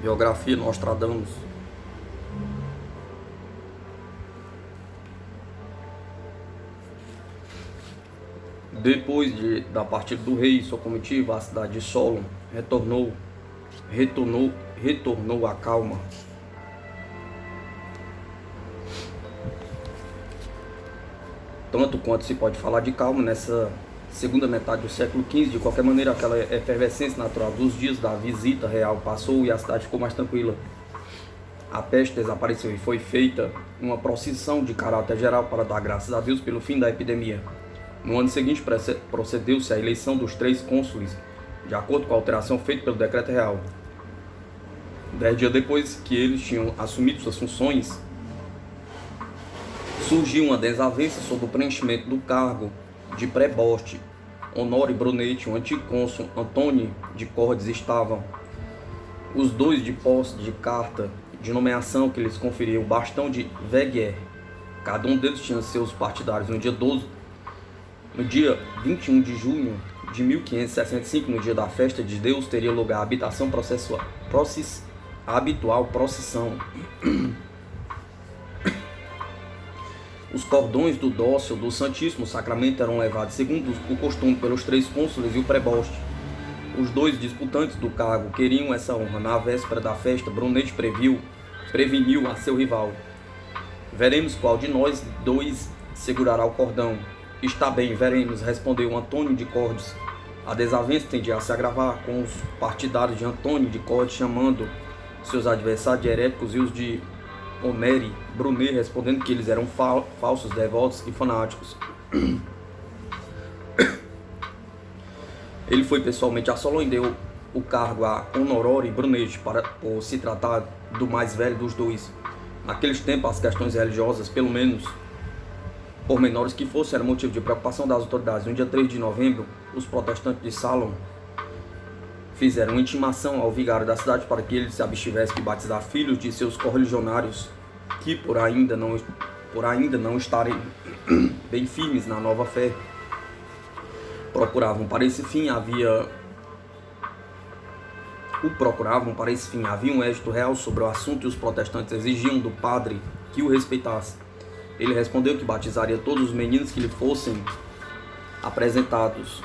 Biografia Nostradamus. Depois da partida do rei e sua comitiva, a cidade de Solon retornou à calma. Tanto quanto se pode falar de calma nessa segunda metade do século XV. De qualquer maneira, aquela efervescência natural dos dias da visita real passou e a cidade ficou mais tranquila. A peste desapareceu e foi feita uma procissão de caráter geral para dar graças a Deus pelo fim da epidemia. No ano seguinte, procedeu-se à eleição dos 3 cônsules, de acordo com a alteração feita pelo decreto real. 10 dias depois que eles tinham assumido suas funções, surgiu uma desavença sobre o preenchimento do cargo de preboste. Honório Brunetti, o antigo cônsul Antônio de Cordes estavam os dois de posse de carta de nomeação que lhes conferia o bastão de Veguer. Cada um deles tinha seus partidários. No dia 21 de junho de 1565, no dia da festa de Deus, teria lugar a habitação a habitual procissão. Os cordões do dócil do Santíssimo Sacramento eram levados, segundo o costume, pelos 3 cônsules e o preboste. Os 2 disputantes do cargo queriam essa honra. Na véspera da festa, Brunetti preveniu a seu rival: "Veremos qual de nós 2 segurará o cordão." "Está bem, veremos", respondeu Antônio de Cordes. A desavença tendia a se agravar, com os partidários de Antônio de Cordes chamando seus adversários de heréticos e os de Honório Brunet respondendo que eles eram falsos devotos e fanáticos. Ele foi pessoalmente a Solon e deu o cargo a Honório Brunet por se tratar do mais velho dos 2. Naqueles tempos, as questões religiosas, pelo menos por menores que fossem, eram motivo de preocupação das autoridades. No dia 3 de novembro, os protestantes de Salom fizeram uma intimação ao vigário da cidade para que ele se abstivesse de batizar filhos de seus correligionários que, por ainda não estarem bem firmes na nova fé, procuravam para esse fim. Havia um êxito real sobre o assunto e os protestantes exigiam do padre que o respeitasse. Ele respondeu que batizaria todos os meninos que lhe fossem apresentados,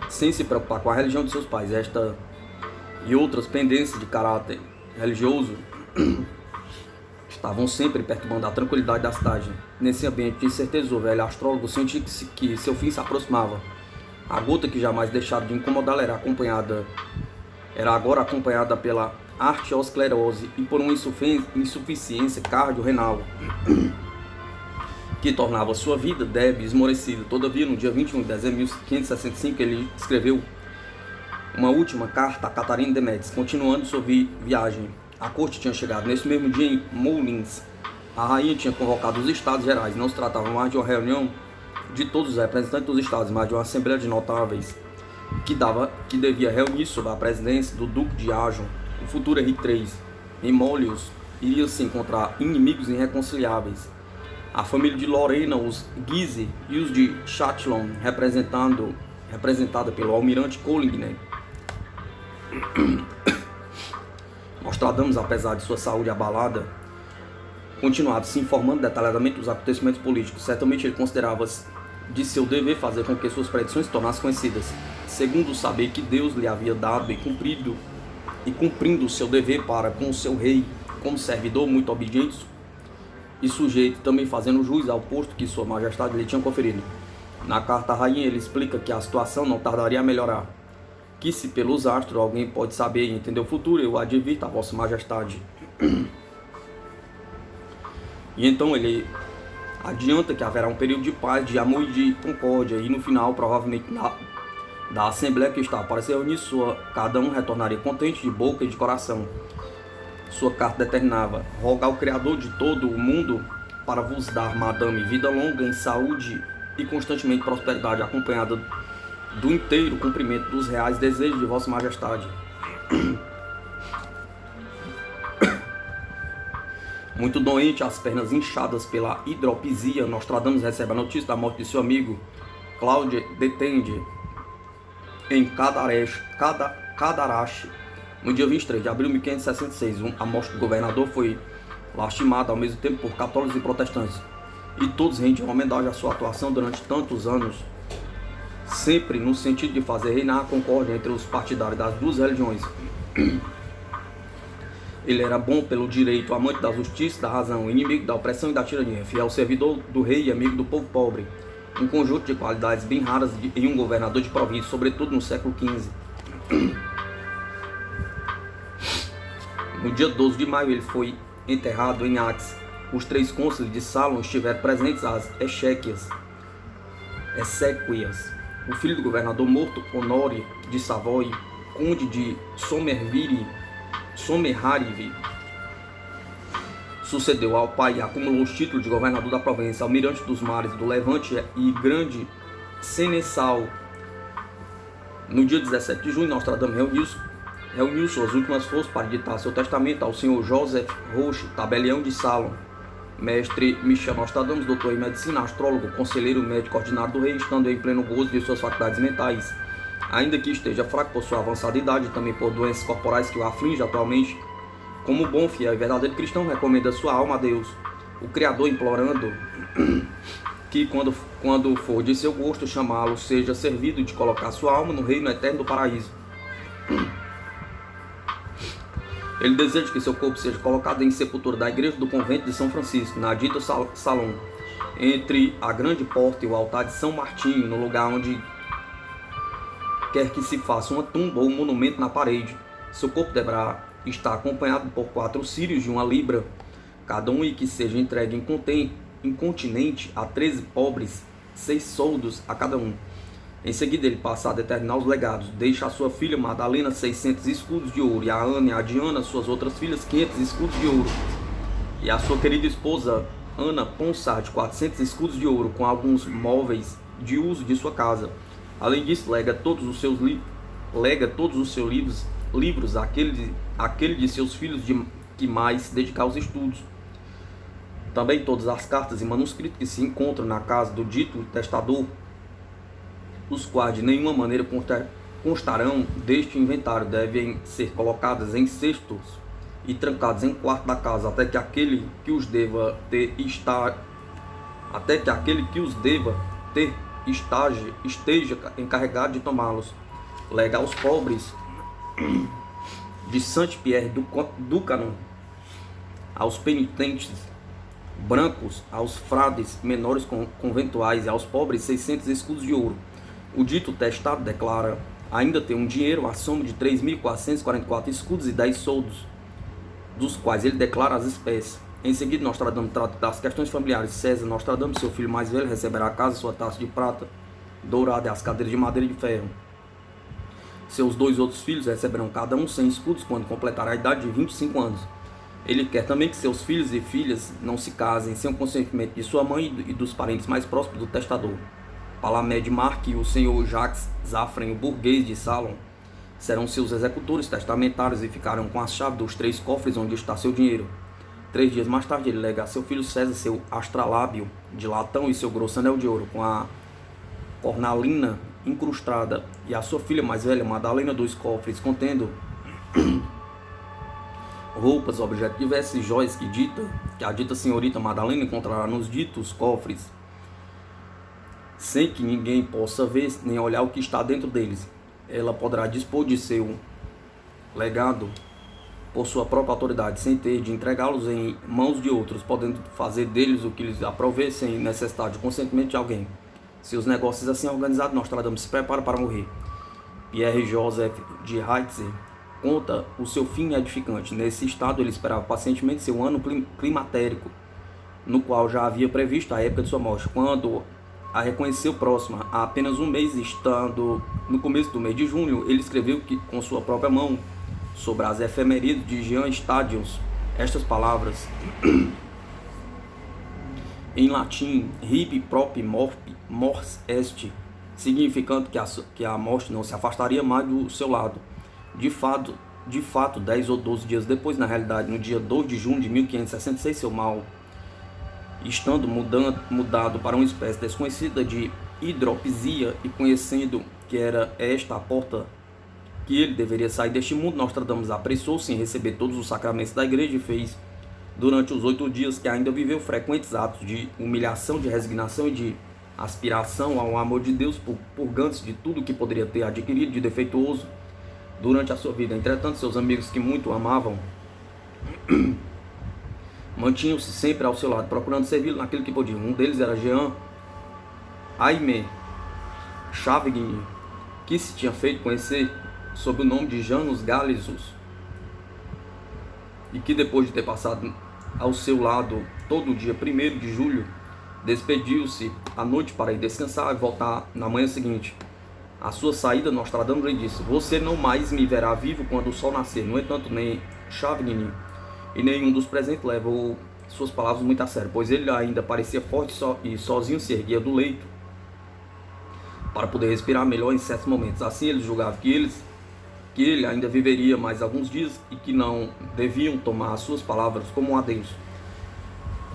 sem se preocupar com a religião de seus pais. Esta e outras pendências de caráter religioso estavam sempre perturbando a tranquilidade da cidade. Nesse ambiente de incerteza, o velho astrólogo sentia que seu fim se aproximava. A gota que jamais deixara de incomodá-lo era agora acompanhada pela arteriosclerose e por uma insuficiência cardiorrenal que tornava sua vida débil e esmorecida. Todavia, no dia 21 de dezembro de 1565, ele escreveu uma última carta a Catarina de Médici, continuando sua viagem. A corte tinha chegado nesse mesmo dia em Moulins. A rainha tinha convocado os Estados Gerais. Não se tratava mais de uma reunião de todos os representantes dos estados, mas de uma assembleia de notáveis que devia reunir sob a presidência do Duque de Agen, o futuro Henrique III. Em Molius iria se encontrar inimigos irreconciliáveis: a família de Lorena, os Guise, e os de Chatillon, representada pelo almirante Coligny. Nostradamus, apesar de sua saúde abalada, continuava se informando detalhadamente dos acontecimentos políticos. Certamente ele considerava de seu dever fazer com que suas predições se tornassem conhecidas. Segundo o saber que Deus lhe havia dado e cumprindo o seu dever para com o seu rei, como servidor muito obediente e sujeito, também fazendo jus ao posto que sua majestade lhe tinha conferido. Na carta à rainha ele explica que a situação não tardaria a melhorar, que se pelos astros alguém pode saber e entender o futuro, eu advirto a vossa majestade. E então ele adianta que haverá um período de paz, de amor e de concórdia, e no final, provavelmente da assembleia que está para se reunir, cada um retornaria contente de boca e de coração. Sua carta determinava: rogar ao Criador de todo o mundo para vos dar, madame, vida longa em saúde e constantemente prosperidade, acompanhada do inteiro cumprimento dos reais desejos de vossa majestade. Muito doente, as pernas inchadas pela hidropisia, Nostradamus recebe a notícia da morte de seu amigo Claude Detende em Cadarache, No dia 23 de abril de 1566, a morte do governador foi lastimada ao mesmo tempo por católicos e protestantes, e todos rendiam homenagem à sua atuação durante tantos anos, sempre no sentido de fazer reinar a concórdia entre os partidários das duas religiões. Ele era bom pelo direito, amante da justiça, da razão, inimigo da opressão e da tirania, fiel servidor do rei e amigo do povo pobre, um conjunto de qualidades bem raras em um governador de província, sobretudo no século XV. No dia 12 de maio ele foi enterrado em Aix. Os 3 cônsules de Salon estiveram presentes às exéquias. O filho do governador morto, Honório de Savoy, conde de Sommerharve, sucedeu ao pai e acumulou os títulos de governador da província, almirante dos mares do Levante e grande seneschal. No dia 17 de junho, Nostradamus reuniu suas últimas forças para ditar seu testamento ao senhor Joseph Roche, tabelião de Salon. Mestre Michel Nostradamus, doutor em medicina, astrólogo, conselheiro médico ordinário do rei, estando em pleno gozo de suas faculdades mentais, ainda que esteja fraco por sua avançada idade e também por doenças corporais que o afligem atualmente, como bom, fiel e verdadeiro cristão, recomenda sua alma a Deus, o Criador, implorando que quando for de seu gosto chamá-lo, seja servido de colocar sua alma no reino eterno do paraíso. Ele deseja que seu corpo seja colocado em sepultura da igreja do convento de São Francisco, na dita Salon, entre a grande porta e o altar de São Martinho, no lugar onde quer que se faça uma tumba ou um monumento na parede. Seu corpo deverá estar acompanhado por 4 círios de 1 libra, cada um, e que seja entregue incontinente a 13 pobres, 6 soldos a cada um. Em seguida, ele passa a determinar os legados. Deixa a sua filha Madalena 600 escudos de ouro, e a Ana e a Diana, suas outras filhas, 500 escudos de ouro. E a sua querida esposa Ana Ponsard, 400 escudos de ouro, com alguns móveis de uso de sua casa. Além disso, lega todos os seus livros àquele de seus filhos que mais se dedicar aos estudos. Também todas as cartas e manuscritos que se encontram na casa do dito testador, os quais de nenhuma maneira constarão deste inventário, devem ser colocadas em cestos e trancados em quarto da casa, até que aquele que os deva ter esteja encarregado de tomá-los. Lega aos pobres de Saint-Pierre do Canon, aos penitentes brancos, aos frades menores conventuais e aos pobres 600 escudos de ouro. O dito testado declara ainda ter um dinheiro, a soma de 3.444 escudos e 10 soldos, dos quais ele declara as espécies. Em seguida, Nostradamus trata das questões familiares. César Nostradamus, seu filho mais velho, receberá a casa, sua taça de prata dourada e as cadeiras de madeira e de ferro. Seus 2 outros filhos receberão cada um 100 escudos quando completará a idade de 25 anos. Ele quer também que seus filhos e filhas não se casem sem o consentimento de sua mãe e dos parentes mais próximos do testador. Palamé de Marque e o senhor Jacques Zafren, o burguês de Salon, serão seus executores testamentários e ficarão com a chave dos 3 cofres onde está seu dinheiro. 3 dias mais tarde, ele lega a seu filho César seu astralábio de latão e seu grosso anel de ouro com a cornalina incrustada, e a sua filha mais velha, Madalena, 2 cofres contendo roupas, objetos diversos e joias que a dita senhorita Madalena encontrará nos ditos cofres, sem que ninguém possa ver nem olhar o que está dentro deles. Ela poderá dispor de seu legado por sua própria autoridade, sem ter de entregá-los em mãos de outros, podendo fazer deles o que lhes aprouver sem necessidade de consentimento de alguém. Seus negócios assim organizados, Nostradamus se prepara para morrer. Pierre Joseph de Heitzer conta o seu fim edificante. Nesse estado, ele esperava pacientemente seu ano climatérico, no qual já havia previsto a época de sua morte. Quando a reconheceu próxima a apenas um mês, estando no começo do mês de junho, ele escreveu que, com sua própria mão, sobre as efemérides de Jean Stadius, estas palavras em latim: Hic propi mors est, significando que a morte não se afastaria mais do seu lado. De fato, 10 ou 12 dias depois, na realidade, no dia 2 de junho de 1566, seu mal, estando mudado para uma espécie desconhecida de hidropisia, e conhecendo que era esta a porta que ele deveria sair deste mundo, Nostradamus apressou-se em receber todos os sacramentos da igreja e fez, durante os 8 dias que ainda viveu, frequentes atos de humilhação, de resignação e de aspiração ao amor de Deus, purgando-se de tudo que poderia ter adquirido de defeituoso durante a sua vida. Entretanto, seus amigos, que muito o amavam, mantinham-se sempre ao seu lado, procurando servi-lo naquilo que podiam. Um deles era Jean Aimé Chavigny, que se tinha feito conhecer sob o nome de Janus Galisus, e que, depois de ter passado ao seu lado todo o dia 1º de julho, despediu-se à noite para ir descansar e voltar na manhã seguinte. À sua saída, Nostradamus lhe disse: "Você não mais me verá vivo quando o sol nascer." No entanto, nem Chavigny e nenhum dos presentes levou suas palavras muito a sério, pois ele ainda parecia forte e sozinho se erguia do leito para poder respirar melhor em certos momentos. Assim, eles julgavam que ele ainda viveria mais alguns dias e que não deviam tomar as suas palavras como um adeus.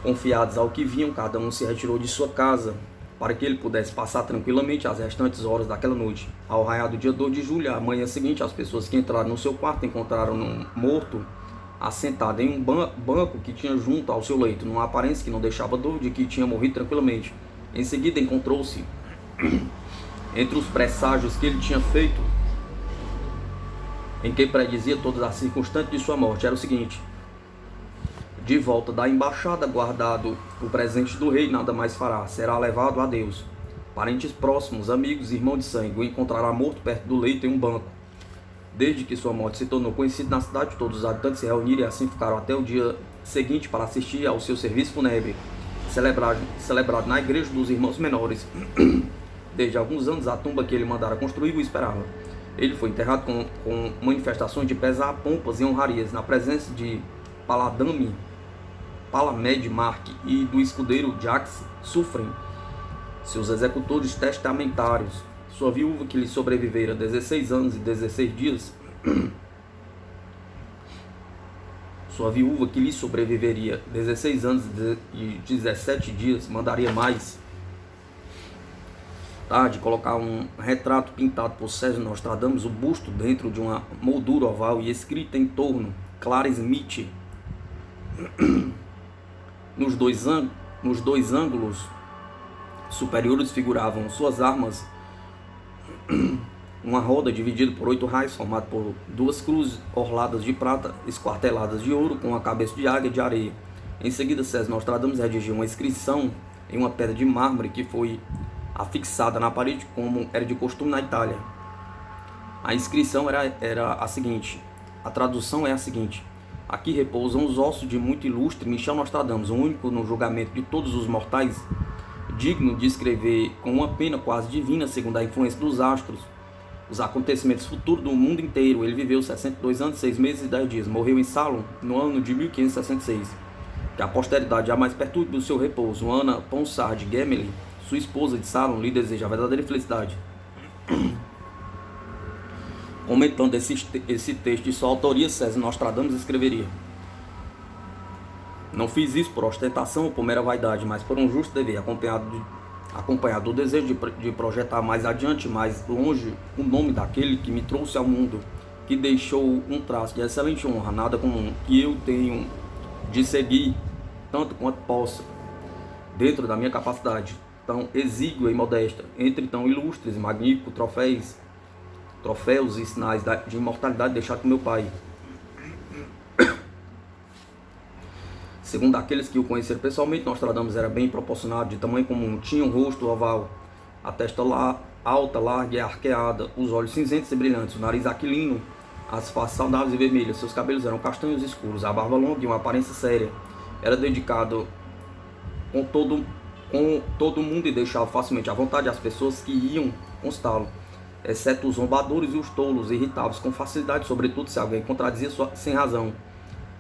Confiados ao que viam, cada um se retirou de sua casa para que ele pudesse passar tranquilamente as restantes horas daquela noite. Ao raiar do dia 2 de julho, à manhã seguinte, as pessoas que entraram no seu quarto encontraram um morto assentado em um banco que tinha junto ao seu leito, numa aparência que não deixava dúvida de que tinha morrido tranquilamente. Em seguida, encontrou-se entre os presságios que ele tinha feito, em que predizia todas as circunstâncias de sua morte, era o seguinte: de volta da embaixada, guardado o presente do rei, nada mais fará, será levado a Deus. Parentes próximos, amigos, irmãos de sangue, o encontrará morto perto do leito em um banco. Desde que sua morte se tornou conhecida na cidade, todos os habitantes se reuniram e assim ficaram até o dia seguinte para assistir ao seu serviço fúnebre, celebrado na igreja dos irmãos menores. Desde alguns anos, a tumba que ele mandara construir o esperava. Ele foi enterrado com manifestações de pesar, pompas e honrarias, na presença de Palamede Marque e do escudeiro Jacques Suffren, seus executores testamentários. Sua viúva, que lhe sobrevivera 16 anos e 16 dias, sua viúva, que lhe sobreviveria 16 anos e 17 dias, mandaria mais tarde colocar um retrato pintado por Sérgio Nostradamus, o busto dentro de uma moldura oval e escrita em torno Clara Smith. Nos dois ângulos superiores figuravam suas armas, uma roda dividida por 8 raios, formada por 2 cruzes orladas de prata, esquarteladas de ouro, com a cabeça de águia de areia. Em seguida, César Nostradamus redigiu uma inscrição em uma pedra de mármore que foi afixada na parede, como era de costume na Itália. A inscrição era a seguinte, a tradução é a seguinte: aqui repousam os ossos de muito ilustre Michel Nostradamus, o único no julgamento de todos os mortais, digno de escrever com uma pena quase divina, segundo a influência dos astros, os acontecimentos futuros do mundo inteiro. Ele viveu 62 anos, 6 meses e 10 dias. Morreu em Salon no ano de 1566. Que a posteridade jamais perturbe o seu repouso. Ana Ponsard Gemely, sua esposa de Salon, lhe deseja a verdadeira felicidade. Comentando esse texto de sua autoria, César Nostradamus escreveria: não fiz isso por ostentação ou por mera vaidade, mas por um justo dever, acompanhado do desejo de projetar mais adiante, mais longe, o nome daquele que me trouxe ao mundo, que deixou um traço de excelente honra, nada comum, que eu tenho de seguir, tanto quanto possa, dentro da minha capacidade, tão exígua e modesta, entre tão ilustres e magníficos troféus e sinais de imortalidade deixados por meu pai. Segundo aqueles que o conheceram pessoalmente, Nostradamus era bem proporcionado, de tamanho comum, tinha um rosto oval, a testa alta, larga e arqueada, os olhos cinzentos e brilhantes, o nariz aquilino, as faces saudáveis e vermelhas, seus cabelos eram castanhos escuros, a barba longa e uma aparência séria. Era dedicado com todo mundo e deixava facilmente à vontade as pessoas que iam constá-lo, exceto os zombadores e os tolos, irritáveis com facilidade, sobretudo se alguém contradizia sem razão.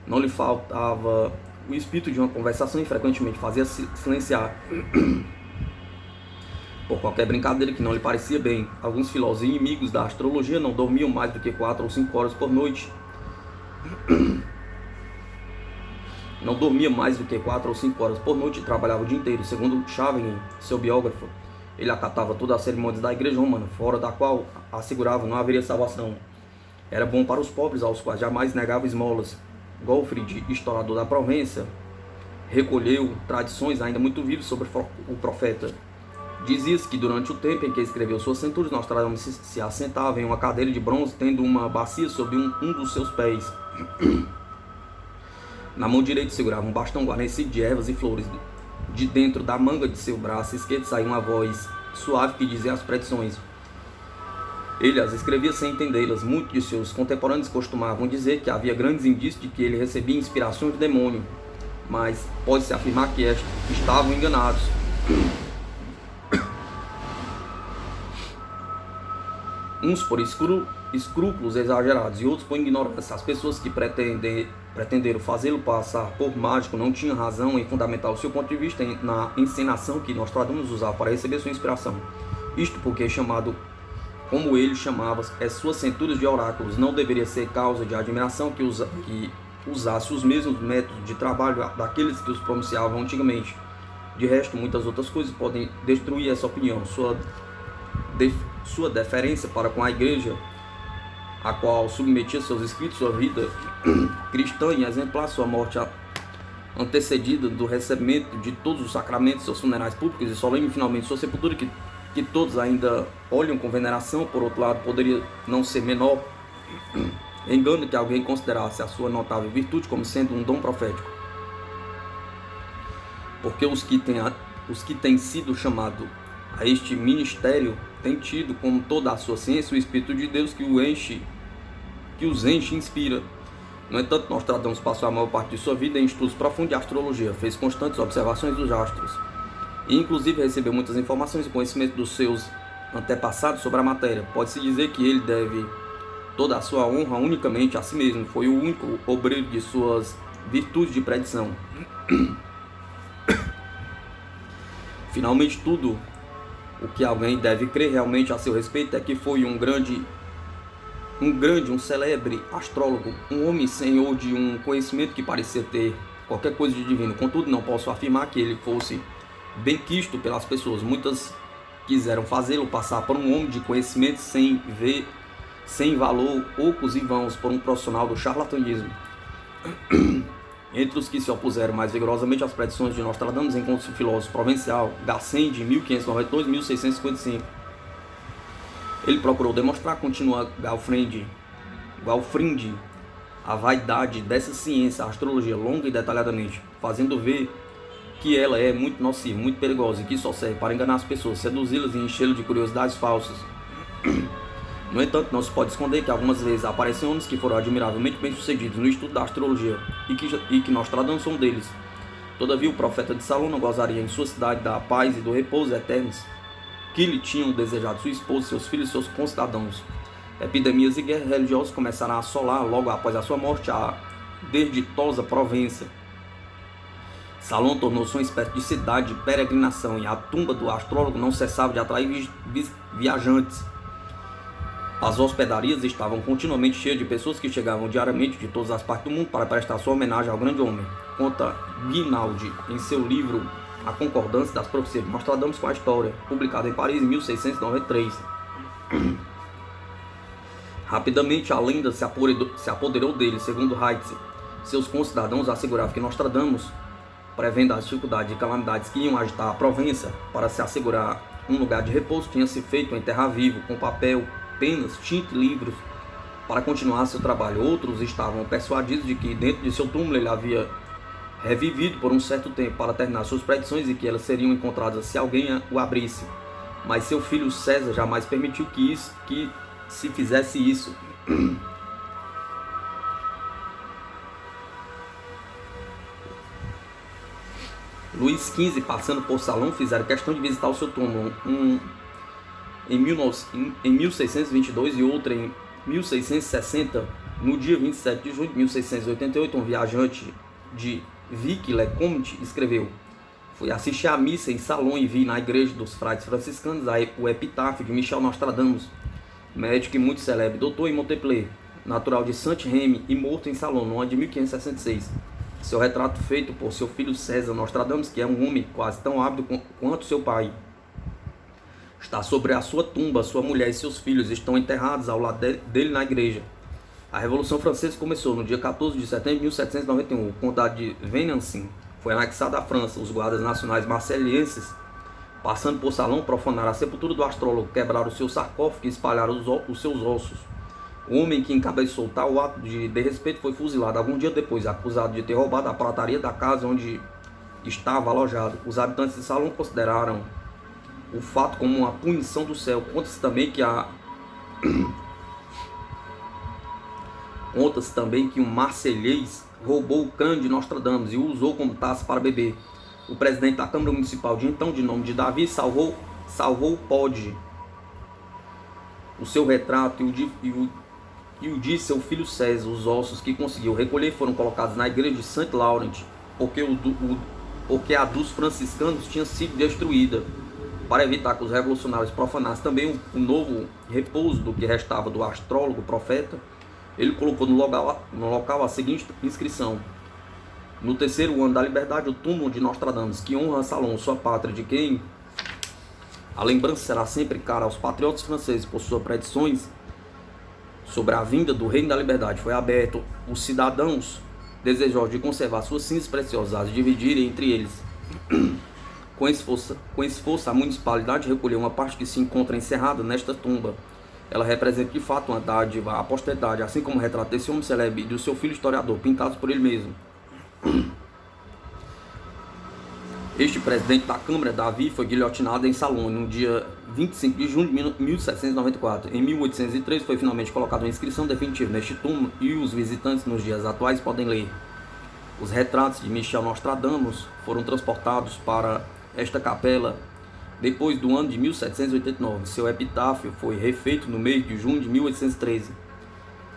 Não lhe faltava o espírito de uma conversação e frequentemente fazia silenciar por qualquer brincadeira que não lhe parecia bem. Alguns filósofos inimigos da astrologia não dormiam mais do que 4 ou 5 horas por noite. Não dormia mais do que 4 ou 5 horas por noite e trabalhava o dia inteiro. Segundo Chavigny, seu biógrafo, ele acatava todas as cerimônias da igreja romana, fora da qual assegurava não haveria salvação. Era bom para os pobres, aos quais jamais negava esmolas. Golfrid, historiador da Provença, recolheu tradições ainda muito vivas sobre o profeta. Dizia-se que durante o tempo em que escreveu suas centúrias, Nostradamus se assentava em uma cadeira de bronze, tendo uma bacia sobre um dos seus pés. Na mão direita segurava um bastão guarnecido de ervas e flores. De dentro da manga de seu braço esquerdo saía uma voz suave que dizia as predições. Ele as escrevia sem entendê-las. Muitos de seus contemporâneos costumavam dizer que havia grandes indícios de que ele recebia inspirações do demônio, mas pode-se afirmar que estavam enganados. Uns por escrúpulos exagerados e outros por ignorância. As pessoas que pretenderam fazê-lo passar por mágico não tinham razão em fundamentar o seu ponto de vista na encenação que Nostradamus usava para receber sua inspiração. Isto porque, chamado como ele chamava as suas centúrias de oráculos, não deveria ser causa de admiração que usasse os mesmos métodos de trabalho daqueles que os pronunciavam antigamente. De resto, muitas outras coisas podem destruir essa opinião. Sua deferência para com a igreja, a qual submetia seus escritos, sua vida cristã e exemplar, sua morte antecedida do recebimento de todos os sacramentos, seus funerais públicos e solene, finalmente sua sepultura, que todos ainda olham com veneração, por outro lado, poderia não ser menor engano que alguém considerasse a sua notável virtude como sendo um dom profético. Porque os que têm sido chamados a este ministério têm tido, como toda a sua ciência, o Espírito de Deus que os enche e inspira. No entanto, Nostradamus passou a maior parte de sua vida em estudos profundos de astrologia, fez constantes observações dos astros e inclusive recebeu muitas informações e conhecimentos dos seus antepassados sobre a matéria. Pode-se dizer que ele deve toda a sua honra unicamente a si mesmo. Foi o único obreiro de suas virtudes de predição. Finalmente, tudo o que alguém deve crer realmente a seu respeito é que foi um celebre astrólogo, um homem senhor de um conhecimento que parecia ter qualquer coisa de divino. Contudo, não posso afirmar que ele fosse bem quisto pelas pessoas. Muitas quiseram fazê-lo passar por um homem de conhecimento sem valor, ocos e vãos, por um profissional do charlatanismo. Entre os que se opuseram mais vigorosamente às predições de Nostradamus, encontra-se o filósofo provincial Gassendi, 1592-1655. Ele procurou demonstrar, continua Galfrind, a vaidade dessa ciência, a astrologia, longa e detalhadamente, fazendo ver que ela é muito nociva, muito perigosa e que só serve para enganar as pessoas, seduzi-las e enchê-las de curiosidades falsas. No entanto, não se pode esconder que algumas vezes aparecem homens que foram admiravelmente bem-sucedidos no estudo da astrologia e que Nostradamus são deles. Todavia, o profeta de Salom não gozaria em sua cidade da paz e do repouso eternos que lhe tinham desejado sua esposa, seus filhos e seus concidadãos. Epidemias e guerras religiosas começaram a assolar logo após a sua morte a desditosa Provença. Salom tornou-se uma espécie de cidade de peregrinação e a tumba do astrólogo não cessava de atrair viajantes. As hospedarias estavam continuamente cheias de pessoas que chegavam diariamente de todas as partes do mundo para prestar sua homenagem ao grande homem. Conta Guinaldi em seu livro A Concordância das Profecias de Nostradamus com a História, publicado em Paris em 1693. Rapidamente a lenda se apoderou dele, segundo Heitz. Seus concidadãos asseguravam que Nostradamus, prevendo as dificuldades e calamidades que iam agitar a Provença, para se assegurar um lugar de repouso, tinha se feito enterrar vivo, com papel, penas, tinta e livros, para continuar seu trabalho. Outros estavam persuadidos de que dentro de seu túmulo ele havia revivido por um certo tempo para terminar suas predições e que elas seriam encontradas se alguém o abrisse. Mas seu filho César jamais permitiu que se fizesse isso. Luís XV, passando por Salom, fizeram questão de visitar o seu túmulo, em 1622 e outra em 1660. No dia 27 de junho de 1688, um viajante de Vic-le-Comte escreveu: fui assistir à missa em Salom e vi na igreja dos frades franciscanos o epitáfio de Michel Nostradamus, médico e muito célebre, doutor em Montpellier, natural de Saint-Rémy e morto em Salom no ano de 1566. Seu retrato feito por seu filho César Nostradamus, que é um homem quase tão hábil quanto seu pai, está sobre a sua tumba. Sua mulher e seus filhos estão enterrados ao lado dele na igreja. A Revolução Francesa começou no dia 14 de setembro de 1791. O condado de Venancy foi anexado à França. Os guardas nacionais marselhenses, passando por Salão, profanaram a sepultura do astrólogo, quebraram o seu sarcófago e espalharam os seus ossos. O homem que encabeçou tal ato de desrespeito foi fuzilado algum dia depois, acusado de ter roubado a prataria da casa onde estava alojado. Os habitantes de Salão consideraram o fato como uma punição do céu. Conta-se também que um marselhês roubou o crânio de Nostradamus e o usou como taça para beber. O presidente da Câmara Municipal de então, de nome de Davi, salvou o Podge, o seu retrato e o de seu filho César. Os ossos que conseguiu recolher foram colocados na igreja de Saint Laurent, porque a dos franciscanos tinha sido destruída. Para evitar que os revolucionários profanassem também o novo repouso do que restava do astrólogo profeta, ele colocou no local a seguinte inscrição: no terceiro ano da liberdade, o túmulo de Nostradamus, que honra Salom, sua pátria, de quem a lembrança será sempre cara aos patriotas franceses por suas predições sobre a vinda do reino da liberdade, foi aberto. Os cidadãos desejosos de conservar suas cinzas preciosas e dividirem entre eles. Com esforço, a municipalidade recolheu uma parte que se encontra encerrada nesta tumba. Ela representa de fato uma dádiva à posteridade, assim como o retrato desse homem célebre e do seu filho historiador, pintados por ele mesmo. Este presidente da Câmara, Davi, foi guilhotinado em Salon no dia 25 de junho de 1794. Em 1803 foi finalmente colocada uma inscrição definitiva neste túmulo e os visitantes nos dias atuais podem ler. Os retratos de Michel Nostradamus foram transportados para esta capela depois do ano de 1789. Seu epitáfio foi refeito no mês de junho de 1813.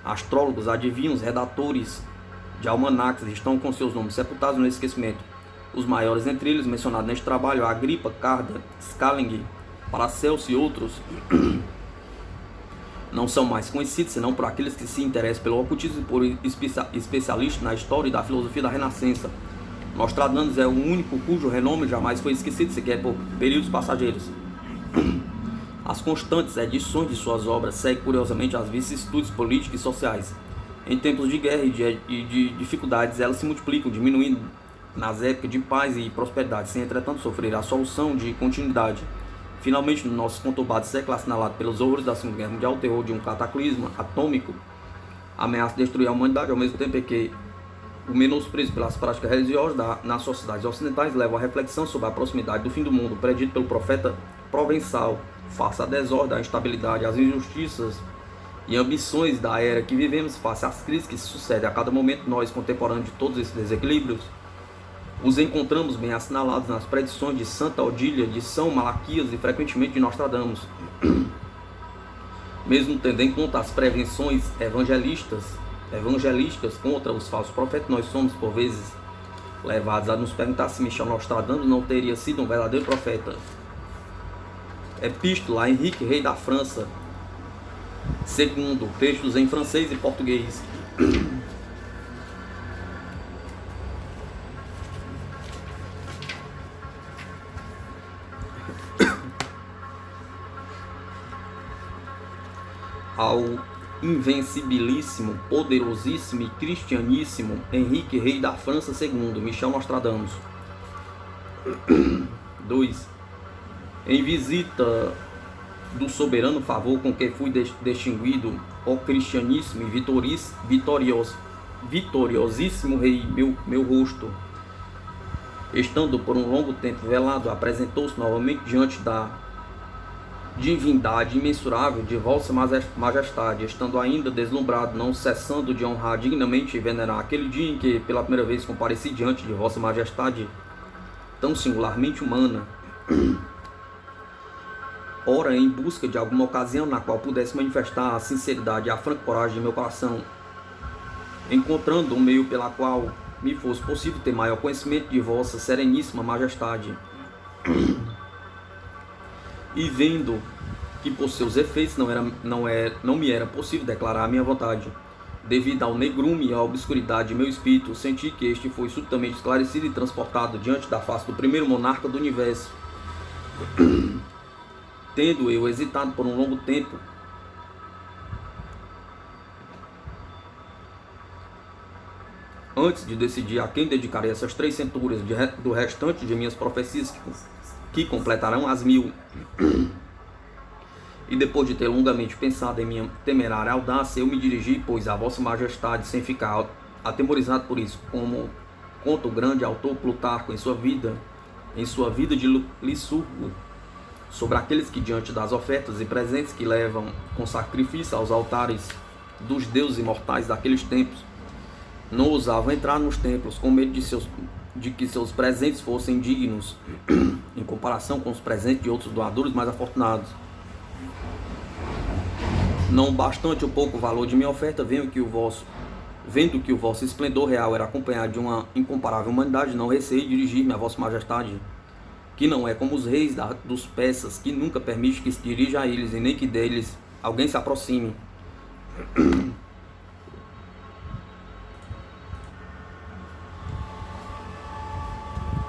Astrólogos, adivinhos, redatores de almanaques estão com seus nomes sepultados no esquecimento. Os maiores entre eles mencionados neste trabalho, Agripa, Carda, Schelling, Paracelso e outros, não são mais conhecidos senão por aqueles que se interessam pelo ocultismo e por especialistas na história e da filosofia da Renascença. Nostradamus é o único cujo renome jamais foi esquecido, sequer por períodos passageiros. As constantes edições de suas obras seguem curiosamente as vicissitudes políticas e sociais. Em tempos de guerra e de dificuldades, elas se multiplicam, diminuindo nas épocas de paz e prosperidade, sem entretanto sofrer a solução de continuidade. Finalmente, no nosso conturbado século, assinalado pelos horrores da Segunda Guerra Mundial, o terror de um cataclisma atômico ameaça destruir a humanidade, ao mesmo tempo que o menosprezo pelas práticas religiosas nas sociedades ocidentais leva à reflexão sobre a proximidade do fim do mundo, predito pelo profeta Provençal. Face à desordem, à instabilidade, às injustiças e ambições da era que vivemos, face às crises que se sucedem a cada momento, nós, contemporâneos de todos esses desequilíbrios, os encontramos bem assinalados nas predições de Santa Odília, de São Malaquias e frequentemente de Nostradamus. Mesmo tendo em conta as prevenções evangelísticas contra os falsos profetas, nós somos por vezes levados a nos perguntar se Michel Nostradamus não teria sido um verdadeiro profeta. Epístola a Henrique, rei da França, segundo, textos em francês e português. Ao invencibilíssimo, poderosíssimo e cristianíssimo Henrique, rei da França II, Michel Nostradamus. 2. Em visita do soberano favor com que fui distinguido, ó cristianíssimo e vitoriosíssimo rei, meu rosto, estando por um longo tempo velado, apresentou-se novamente diante da divindade imensurável de vossa majestade, estando ainda deslumbrado, não cessando de honrar dignamente e venerar aquele dia em que pela primeira vez compareci diante de vossa majestade tão singularmente humana. Ora, em busca de alguma ocasião na qual pudesse manifestar a sinceridade e a franca coragem de meu coração, encontrando um meio pela qual me fosse possível ter maior conhecimento de vossa sereníssima majestade, e vendo que por seus efeitos não me era possível declarar a minha vontade, devido ao negrume e à obscuridade de meu espírito, senti que este foi subitamente esclarecido e transportado diante da face do primeiro monarca do universo. Tendo eu hesitado por um longo tempo, antes de decidir a quem dedicarei essas 3 centúrias do restante de minhas profecias, que completarão as 1000, e depois de ter longamente pensado em minha temerária audácia, eu me dirigi, pois, a vossa majestade, sem ficar atemorizado por isso, como conta o grande autor Plutarco em sua vida de Licurgo, sobre aqueles que, diante das ofertas e presentes que levam com sacrifício aos altares dos deuses imortais daqueles tempos, não ousavam entrar nos templos com medo de que seus presentes fossem dignos em comparação com os presentes de outros doadores mais afortunados. Não bastante o pouco valor de minha oferta, vendo que o vosso esplendor real era acompanhado de uma incomparável humanidade, não receei dirigir-me a vossa majestade, que não é como os reis dos persas, que nunca permite que se dirija a eles, e nem que deles alguém se aproxime.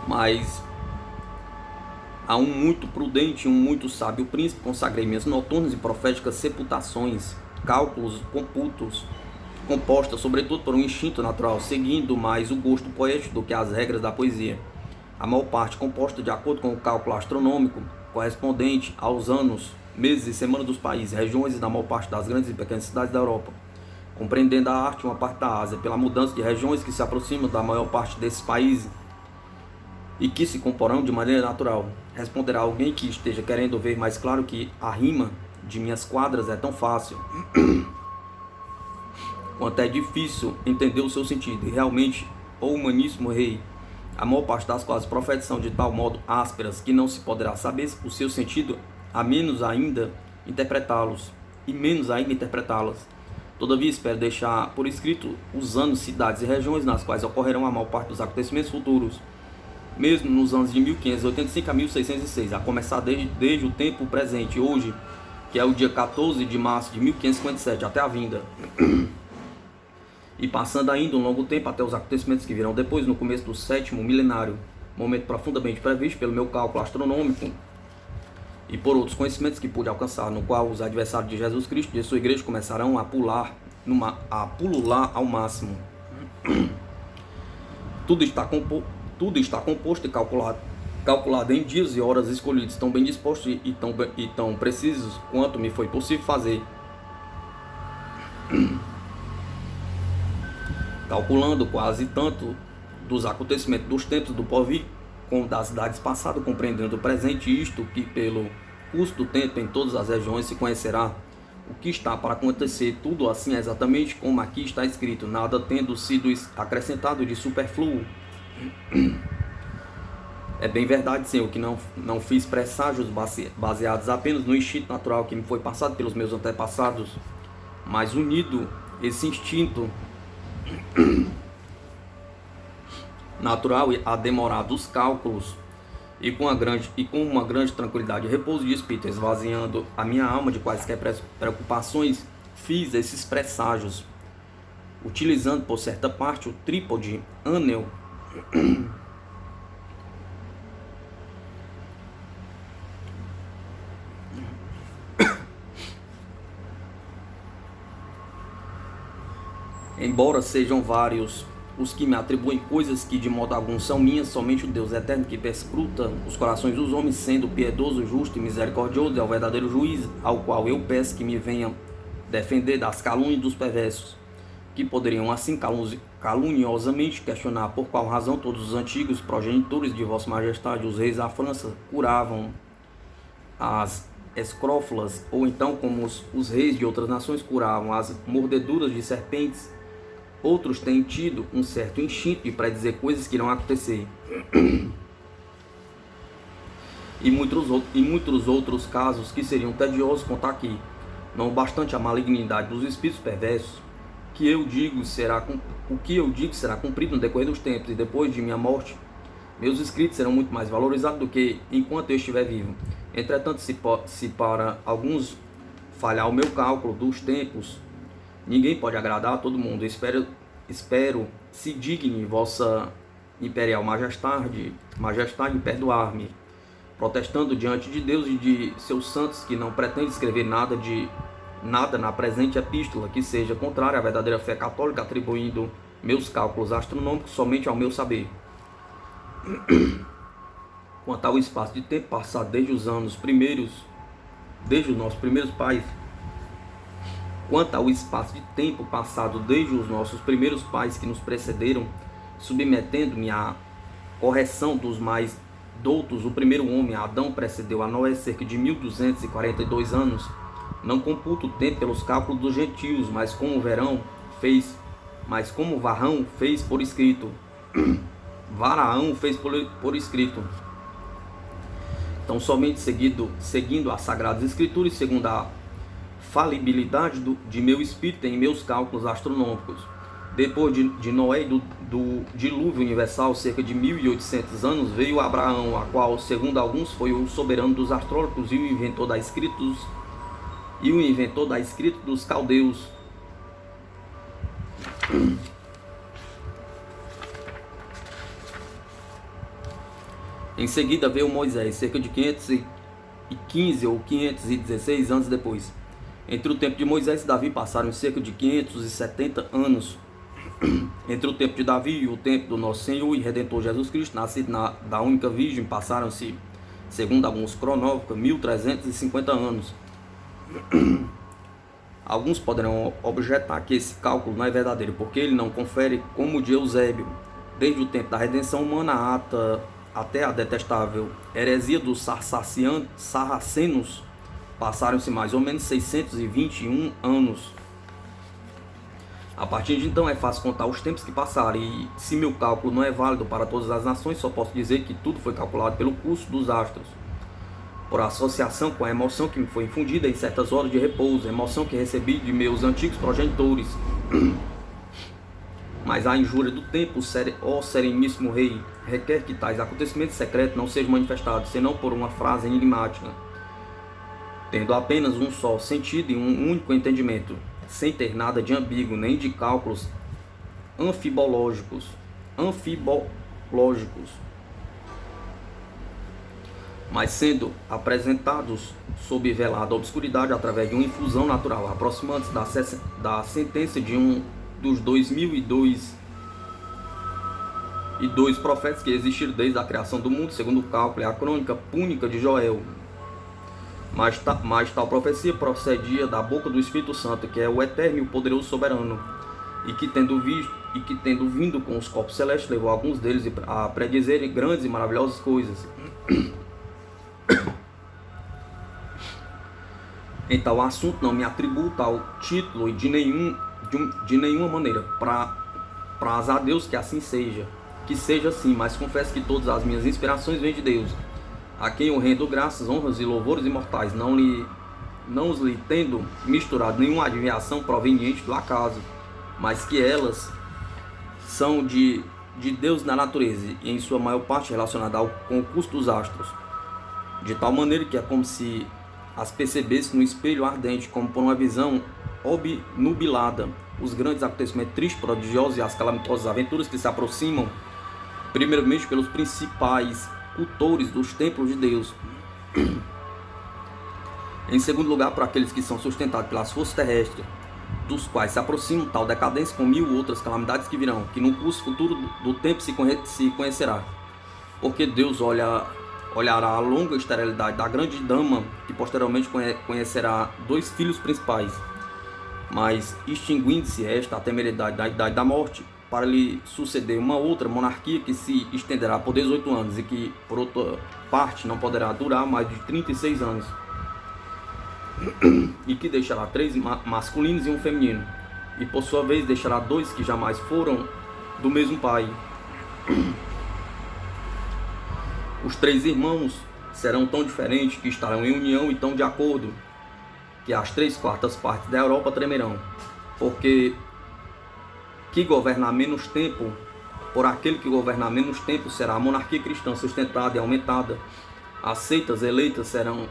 Mas a um muito prudente e um muito sábio príncipe consagrei minhas noturnas e proféticas sepultações, cálculos, computos, compostas sobretudo por um instinto natural, seguindo mais o gosto poético do que as regras da poesia. A maior parte composta de acordo com o cálculo astronômico, correspondente aos anos, meses e semanas dos países, regiões e da maior parte das grandes e pequenas cidades da Europa, compreendendo a arte uma parte da Ásia, pela mudança de regiões que se aproximam da maior parte desses países e que se comporão de maneira natural. Responderá alguém que esteja querendo ver mais claro que a rima de minhas quadras é tão fácil quanto é difícil entender o seu sentido. E realmente, ó humaníssimo rei, a maior parte das quais profetas são de tal modo ásperas que não se poderá saber o seu sentido, a menos ainda interpretá-las. Todavia espero deixar por escrito os anos, cidades e regiões nas quais ocorrerão a maior parte dos acontecimentos futuros, mesmo nos anos de 1585 a 1606, a começar desde o tempo presente, hoje, que é o dia 14 de março de 1557, até a vinda, e passando ainda um longo tempo até os acontecimentos que virão depois, no começo do 7º milenário, momento profundamente previsto pelo meu cálculo astronômico e por outros conhecimentos que pude alcançar, no qual os adversários de Jesus Cristo e de sua igreja começarão a pulular ao máximo. Tudo está composto e calculado em dias e horas escolhidos, tão bem dispostos e tão precisos quanto me foi possível fazer. Calculando quase tanto dos acontecimentos dos tempos do porvir como das idades passadas, compreendendo o presente, isto que pelo curso do tempo em todas as regiões se conhecerá o que está para acontecer, tudo assim exatamente como aqui está escrito, nada tendo sido acrescentado de superfluo. É bem verdade, Senhor, que não fiz presságios baseados apenas no instinto natural que me foi passado pelos meus antepassados, mas unido esse instinto natural a demorar dos cálculos e com uma grande tranquilidade e repouso de espírito, esvaziando a minha alma de quaisquer preocupações, fiz esses presságios, utilizando por certa parte o trípode ânel embora sejam vários os que me atribuem coisas que de modo algum são minhas, somente o Deus eterno que perscruta os corações dos homens, sendo piedoso, justo e misericordioso, é o verdadeiro juiz, ao qual eu peço que me venha defender das calúnias dos perversos, que poderiam assim caluniosamente questionar por qual razão todos os antigos progenitores de Vossa Majestade, os reis da França, curavam as escrófulas, ou então como os reis de outras nações curavam as mordeduras de serpentes. Outros têm tido um certo instinto de predizer coisas que irão acontecer. E muitos outros casos que seriam tediosos contar aqui. Não bastante a malignidade dos espíritos perversos, o que eu digo será cumprido no decorrer dos tempos, e depois de minha morte, meus escritos serão muito mais valorizados do que enquanto eu estiver vivo. Entretanto, se para alguns falhar o meu cálculo dos tempos, ninguém pode agradar a todo mundo. Espero se digne Vossa Imperial Majestade perdoar-me, protestando diante de Deus e de seus santos que não pretende escrever nada na presente epístola que seja contrária à verdadeira fé católica, atribuindo meus cálculos astronômicos somente ao meu saber. Quanto ao espaço de tempo passado desde os nossos primeiros pais, que nos precederam, submetendo-me à correção dos mais doutos, o primeiro homem, Adão, precedeu a Noé cerca de 1242 anos. Não computo o tempo pelos cálculos dos gentios, mas como Varrão fez por escrito. Varaão fez por escrito. Então, somente seguindo as Sagradas Escrituras, segundo a falibilidade de meu espírito em meus cálculos astronômicos. Depois de Noé e do dilúvio universal, cerca de 1800 anos, veio Abraão, a qual, segundo alguns, foi o soberano dos astrólogos e o inventor da escrita dos caldeus. Em seguida veio Moisés, cerca de 515 ou 516 anos depois. Entre o tempo de Moisés e Davi passaram cerca de 570 anos. Entre o tempo de Davi e o tempo do nosso Senhor e Redentor Jesus Cristo, nascido da única virgem, passaram-se, segundo alguns cronógrafos, 1350 anos. Alguns poderão objetar que esse cálculo não é verdadeiro, porque ele não confere como o de Eusébio. Desde o tempo da redenção humana até a detestável heresia dos sarracenos, passaram-se mais ou menos 621 anos. A partir de então é fácil contar os tempos que passaram, e se meu cálculo não é válido para todas as nações, só posso dizer que tudo foi calculado pelo curso dos astros, por associação com a emoção que me foi infundida em certas horas de repouso, emoção que recebi de meus antigos progenitores. Mas a injúria do tempo, ó sereníssimo rei, requer que tais acontecimentos secretos não sejam manifestados, senão por uma frase enigmática, tendo apenas um só sentido e um único entendimento, sem ter nada de ambíguo, nem de cálculos anfibológicos, mas sendo apresentados sob velada obscuridade através de uma infusão natural, aproximando-se da sentença de um dos 2002 profetas que existiram desde a criação do mundo, segundo o cálculo, é a crônica púnica de Joel. Mas tal profecia procedia da boca do Espírito Santo, que é o eterno e o poderoso soberano, e que tendo vindo com os corpos celestes, levou alguns deles a predizerem grandes e maravilhosas coisas. Em tal assunto não me atribuo tal título e de nenhuma maneira. Praz a Deus que assim seja, que seja assim, mas confesso que todas as minhas inspirações vêm de Deus, a quem eu rendo graças, honras e louvores imortais, não lhe tendo misturado nenhuma adivinhação proveniente do acaso, mas que elas são de Deus na natureza, e em sua maior parte relacionada com o curso dos astros, de tal maneira que é como se as percebesse no espelho ardente, como por uma visão obnubilada, os grandes acontecimentos tristes, prodigiosos e as calamitosas aventuras que se aproximam, primeiramente pelos principais cultores dos templos de Deus, em segundo lugar por aqueles que são sustentados pelas forças terrestres, dos quais se aproximam tal decadência com 1000 outras calamidades que virão, que no curso futuro do tempo se conhecerá, porque Deus olhará a longa esterilidade da grande dama, que posteriormente conhecerá 2 filhos principais, mas extinguindo-se esta a temeridade da idade da morte, para lhe suceder uma outra monarquia que se estenderá por 18 anos e que, por outra parte, não poderá durar mais de 36 anos, e que deixará 3 masculinos e um feminino, e por sua vez deixará 2 que jamais foram do mesmo pai. Os 3 irmãos serão tão diferentes que estarão em união e tão de acordo que as 3/4 partes da Europa tremerão, porque por aquele que governar menos tempo será a monarquia cristã sustentada e aumentada. As seitas eleitas serão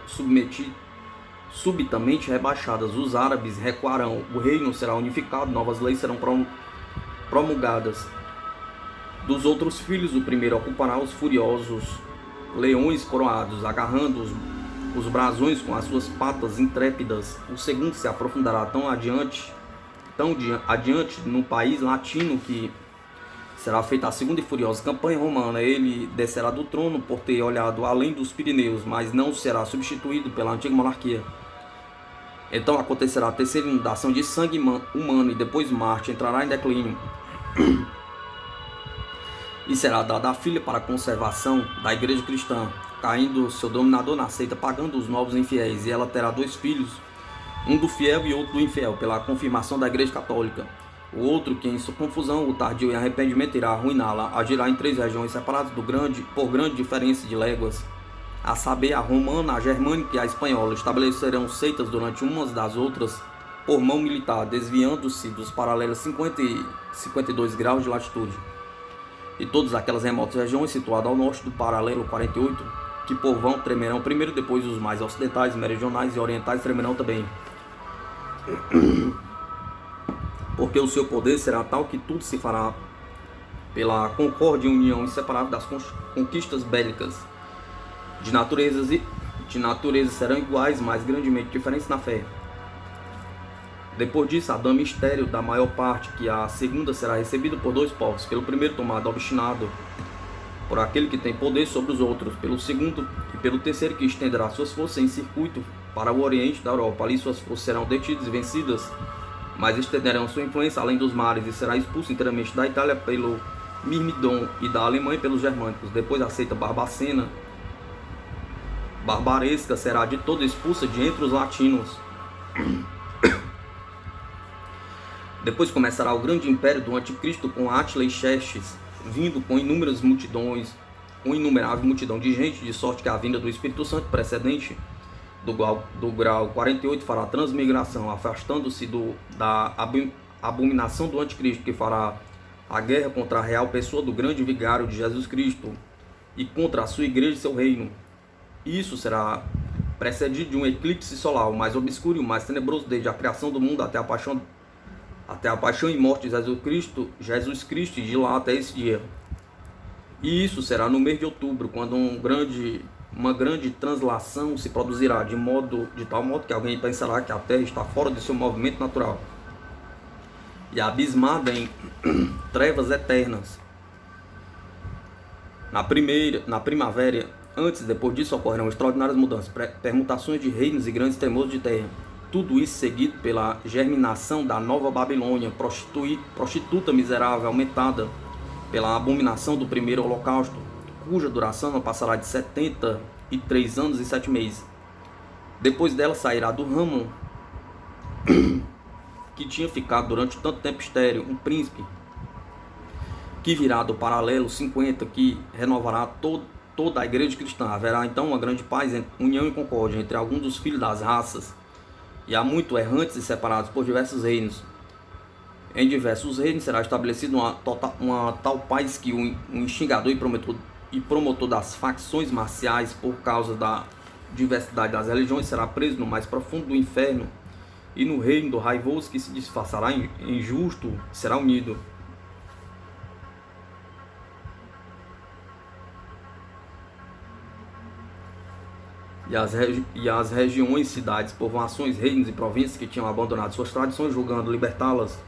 subitamente rebaixadas, os árabes recuarão, o reino será unificado, novas leis serão promulgadas. Dos outros filhos, o primeiro ocupará os furiosos leões coroados, agarrando os brasões com as suas patas intrépidas. O segundo se aprofundará tão adiante no país latino que será feita a segunda e furiosa campanha romana. Ele descerá do trono por ter olhado além dos Pirineus, mas não será substituído pela antiga monarquia. Então acontecerá a terceira inundação de sangue humano e depois Marte entrará em declínio. E será dada a filha para a conservação da igreja cristã, caindo seu dominador na seita, pagando os novos infiéis, e ela terá 2 filhos, um do fiel e outro do infiel, pela confirmação da igreja católica. O outro, que em sua confusão, o tardio em arrependimento irá arruiná-la, agirá em 3 regiões separadas por grande diferença de léguas, a saber, a romana, a germânica e a espanhola. Estabelecerão seitas durante umas das outras por mão militar, desviando-se dos paralelos 50 e 52 graus de latitude. E todas aquelas remotas regiões situadas ao norte do paralelo 48, que por vão tremerão primeiro, depois os mais ocidentais, meridionais e orientais tremerão também. Porque o seu poder será tal que tudo se fará pela concórdia e união inseparável das conquistas bélicas. De natureza serão iguais, mas grandemente diferentes na fé. Depois disso, a dama estéril da maior parte, que a segunda será recebida por 2 povos, pelo primeiro tomado obstinado por aquele que tem poder sobre os outros, pelo segundo e pelo terceiro, que estenderá suas forças em circuito para o oriente da Europa. Ali suas forças serão detidas e vencidas, mas estenderão sua influência além dos mares, e será expulso inteiramente da Itália pelo Mirmidon e da Alemanha pelos germânicos. Depois a seita barbacena, barbaresca, será de todo expulsa de entre os latinos. Depois começará o grande império do anticristo, com Átila e Xerxes, vindo com inúmeras multidões, com inumerável multidão de gente, de sorte que a vinda do Espírito Santo precedente do grau 48 fará transmigração, afastando-se da abominação do anticristo, que fará a guerra contra a real pessoa do grande vigário de Jesus Cristo e contra a sua igreja e seu reino. Isso será precedido de um eclipse solar, o mais obscuro e o mais tenebroso desde a criação do mundo até a paixão e morte de Jesus Cristo, e de lá até esse dia. E isso será no mês de outubro, quando uma grande translação se produzirá, de tal modo que alguém pensará que a Terra está fora de seu movimento natural e abismada em trevas eternas. Na primavera, antes e depois disso, ocorrerão extraordinárias mudanças, permutações de reinos e grandes tremores de terra. Tudo isso seguido pela germinação da nova Babilônia, prostituta miserável, aumentada pela abominação do primeiro holocausto, cuja duração não passará de 73 anos e 7 meses. Depois dela sairá do ramo que tinha ficado durante tanto tempo estéril, um príncipe, que virá do paralelo 50, que renovará toda a igreja cristã. Haverá então uma grande paz, união e concórdia entre alguns dos filhos das raças, e há muito errantes e separados por diversos reinos. Em diversos reinos será estabelecida uma tal paz que o instigador e promotor das facções marciais, por causa da diversidade das religiões, será preso no mais profundo do inferno, e no reino do raivoso, que se disfarçará em justo, será unido. E as regiões, cidades, povoações, reinos e províncias que tinham abandonado suas tradições, julgando libertá-las,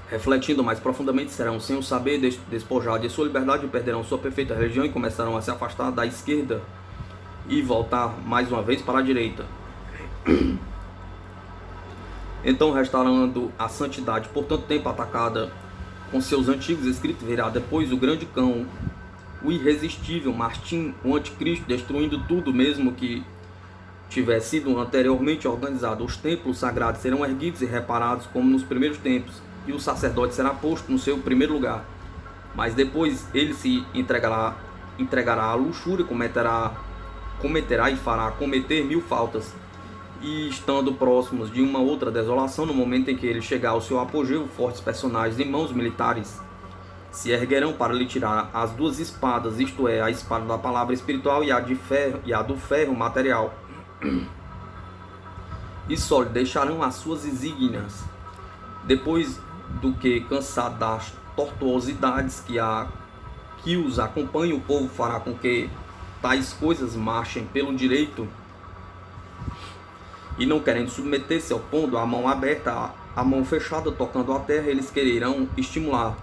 refletindo mais profundamente, serão sem o saber despojados de sua liberdade, e perderão sua perfeita religião e começarão a se afastar da esquerda e voltar mais uma vez para a direita. Então, restaurando a santidade por tanto tempo atacada com seus antigos escritos, virá depois o grande cão, o irresistível Martim, o anticristo, destruindo tudo, mesmo que tivesse sido anteriormente organizado. Os templos sagrados serão erguidos e reparados como nos primeiros tempos, e o sacerdote será posto no seu primeiro lugar. Mas depois ele se entregará à luxúria, cometerá e fará cometer 1000 faltas, e estando próximos de uma outra desolação, no momento em que ele chegar ao seu apogeu, fortes personagens em mãos militares se erguerão para lhe tirar as 2 espadas, isto é, a espada da palavra espiritual e a do ferro material, e só lhe deixarão as suas insígnias. Depois do que, cansado das tortuosidades que os acompanham, o povo fará com que tais coisas marchem pelo direito, e não querendo submeter-se, opondo a mão aberta, a mão fechada, tocando a terra, eles quererão estimular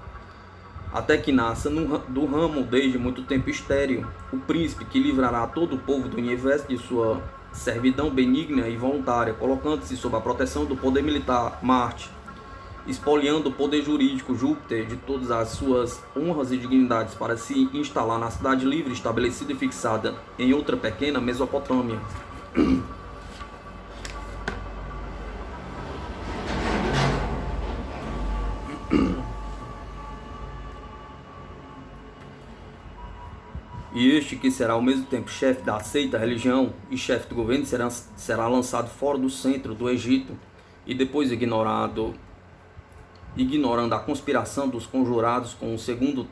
até que nasça do ramo desde muito tempo estéril o príncipe que livrará todo o povo do universo de sua servidão benigna e voluntária, colocando-se sob a proteção do poder militar Marte, expoliando o poder jurídico Júpiter de todas as suas honras e dignidades para se instalar na cidade livre, estabelecida e fixada em outra pequena Mesopotâmia. E este, que será ao mesmo tempo chefe da seita religião e chefe do governo, será lançado fora do centro do Egito e depois ignorando a conspiração dos conjurados com o segundo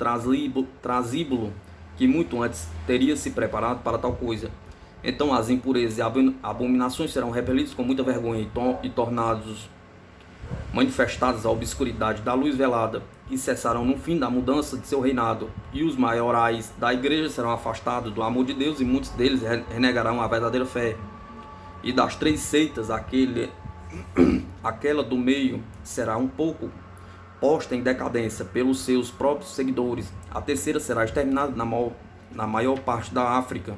Trasíbulo, que muito antes teria se preparado para tal coisa. Então as impurezas e abominações serão repelidos com muita vergonha e tornados manifestadas a obscuridade da luz velada, e cessarão no fim da mudança de seu reinado, e os maiorais da igreja serão afastados do amor de Deus, e muitos deles renegarão a verdadeira fé. E das três seitas, aquela do meio será um pouco posta em decadência pelos seus próprios seguidores. A terceira será exterminada na maior parte da África.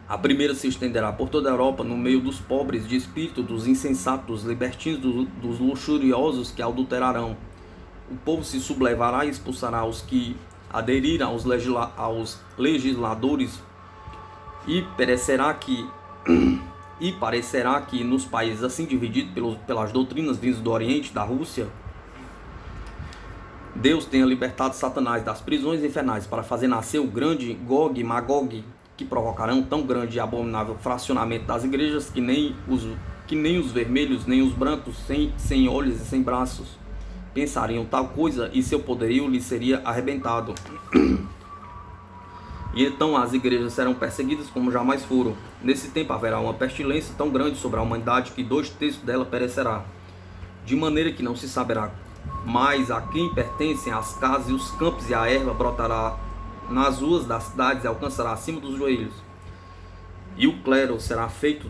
A primeira se estenderá por toda a Europa, no meio dos pobres de espírito, dos insensatos, dos libertinos, dos luxuriosos que adulterarão. O povo se sublevará e expulsará os que aderiram aos legisladores, e parecerá que nos países assim divididos pelas doutrinas vindas do Oriente, da Rússia, Deus tenha libertado Satanás das prisões infernais para fazer nascer o grande Gog e Magog, que provocarão tão grande e abominável fracionamento das igrejas que nem os vermelhos nem os brancos, sem olhos e sem braços, pensariam tal coisa, e seu poderio lhes seria arrebentado. E então as igrejas serão perseguidas como jamais foram. Nesse tempo haverá uma pestilência tão grande sobre a humanidade que 2/3 dela perecerá, de maneira que não se saberá mais a quem pertencem as casas e os campos, e a erva brotará nas ruas das cidades e alcançará acima dos joelhos. E ao clero será feita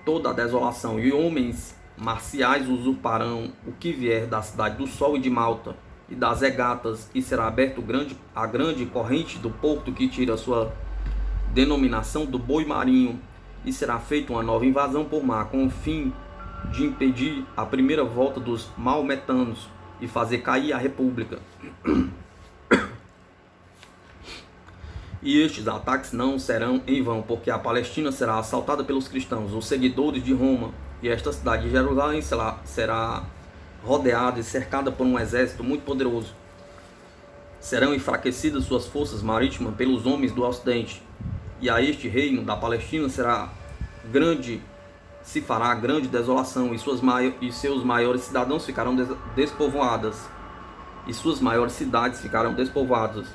toda a desolação, e homens marciais usurparão o que vier da cidade do Sol e de Malta e das regatas, e será aberto a grande corrente do porto que tira sua denominação do boi marinho, e será feita uma nova invasão por mar, com o fim de impedir a primeira volta dos maometanos e fazer cair a república. E estes ataques não serão em vão, porque a Palestina será assaltada pelos cristãos, os seguidores de Roma, e esta cidade de Jerusalém será rodeada e cercada por um exército muito poderoso. Serão enfraquecidas suas forças marítimas pelos homens do ocidente, e a este reino da Palestina se fará grande desolação, e seus maiores cidadãos ficarão despovoadas, e suas maiores cidades ficarão despovoadas.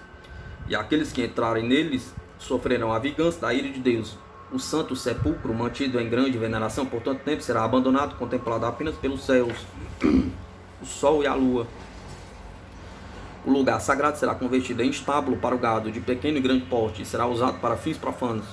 E aqueles que entrarem neles sofrerão a vingança da ira de Deus. O santo sepulcro, mantido em grande veneração por tanto tempo, será abandonado, contemplado apenas pelos céus, o sol e a lua. O lugar sagrado será convertido em estábulo para o gado, de pequeno e grande porte, e será usado para fins profanos.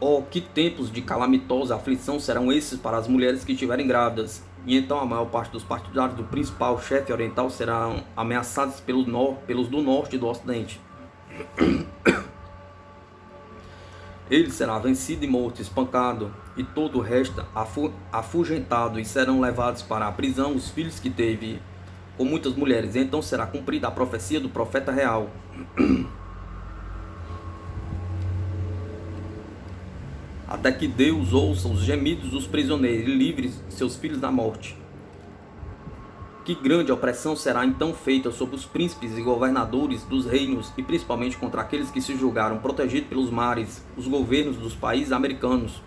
Oh, que tempos de calamitosa aflição serão esses para as mulheres que estiverem grávidas! E então a maior parte dos partidários do principal chefe oriental serão ameaçados pelos do norte e do ocidente. Ele será vencido e morto, espancado, e todo o resto afugentado, e serão levados para a prisão os filhos que teve com muitas mulheres. E então será cumprida a profecia do profeta real. Até que Deus ouça os gemidos dos prisioneiros e livre seus filhos da morte. Que grande opressão será então feita sobre os príncipes e governadores dos reinos, e principalmente contra aqueles que se julgaram protegidos pelos mares, os governos dos países americanos,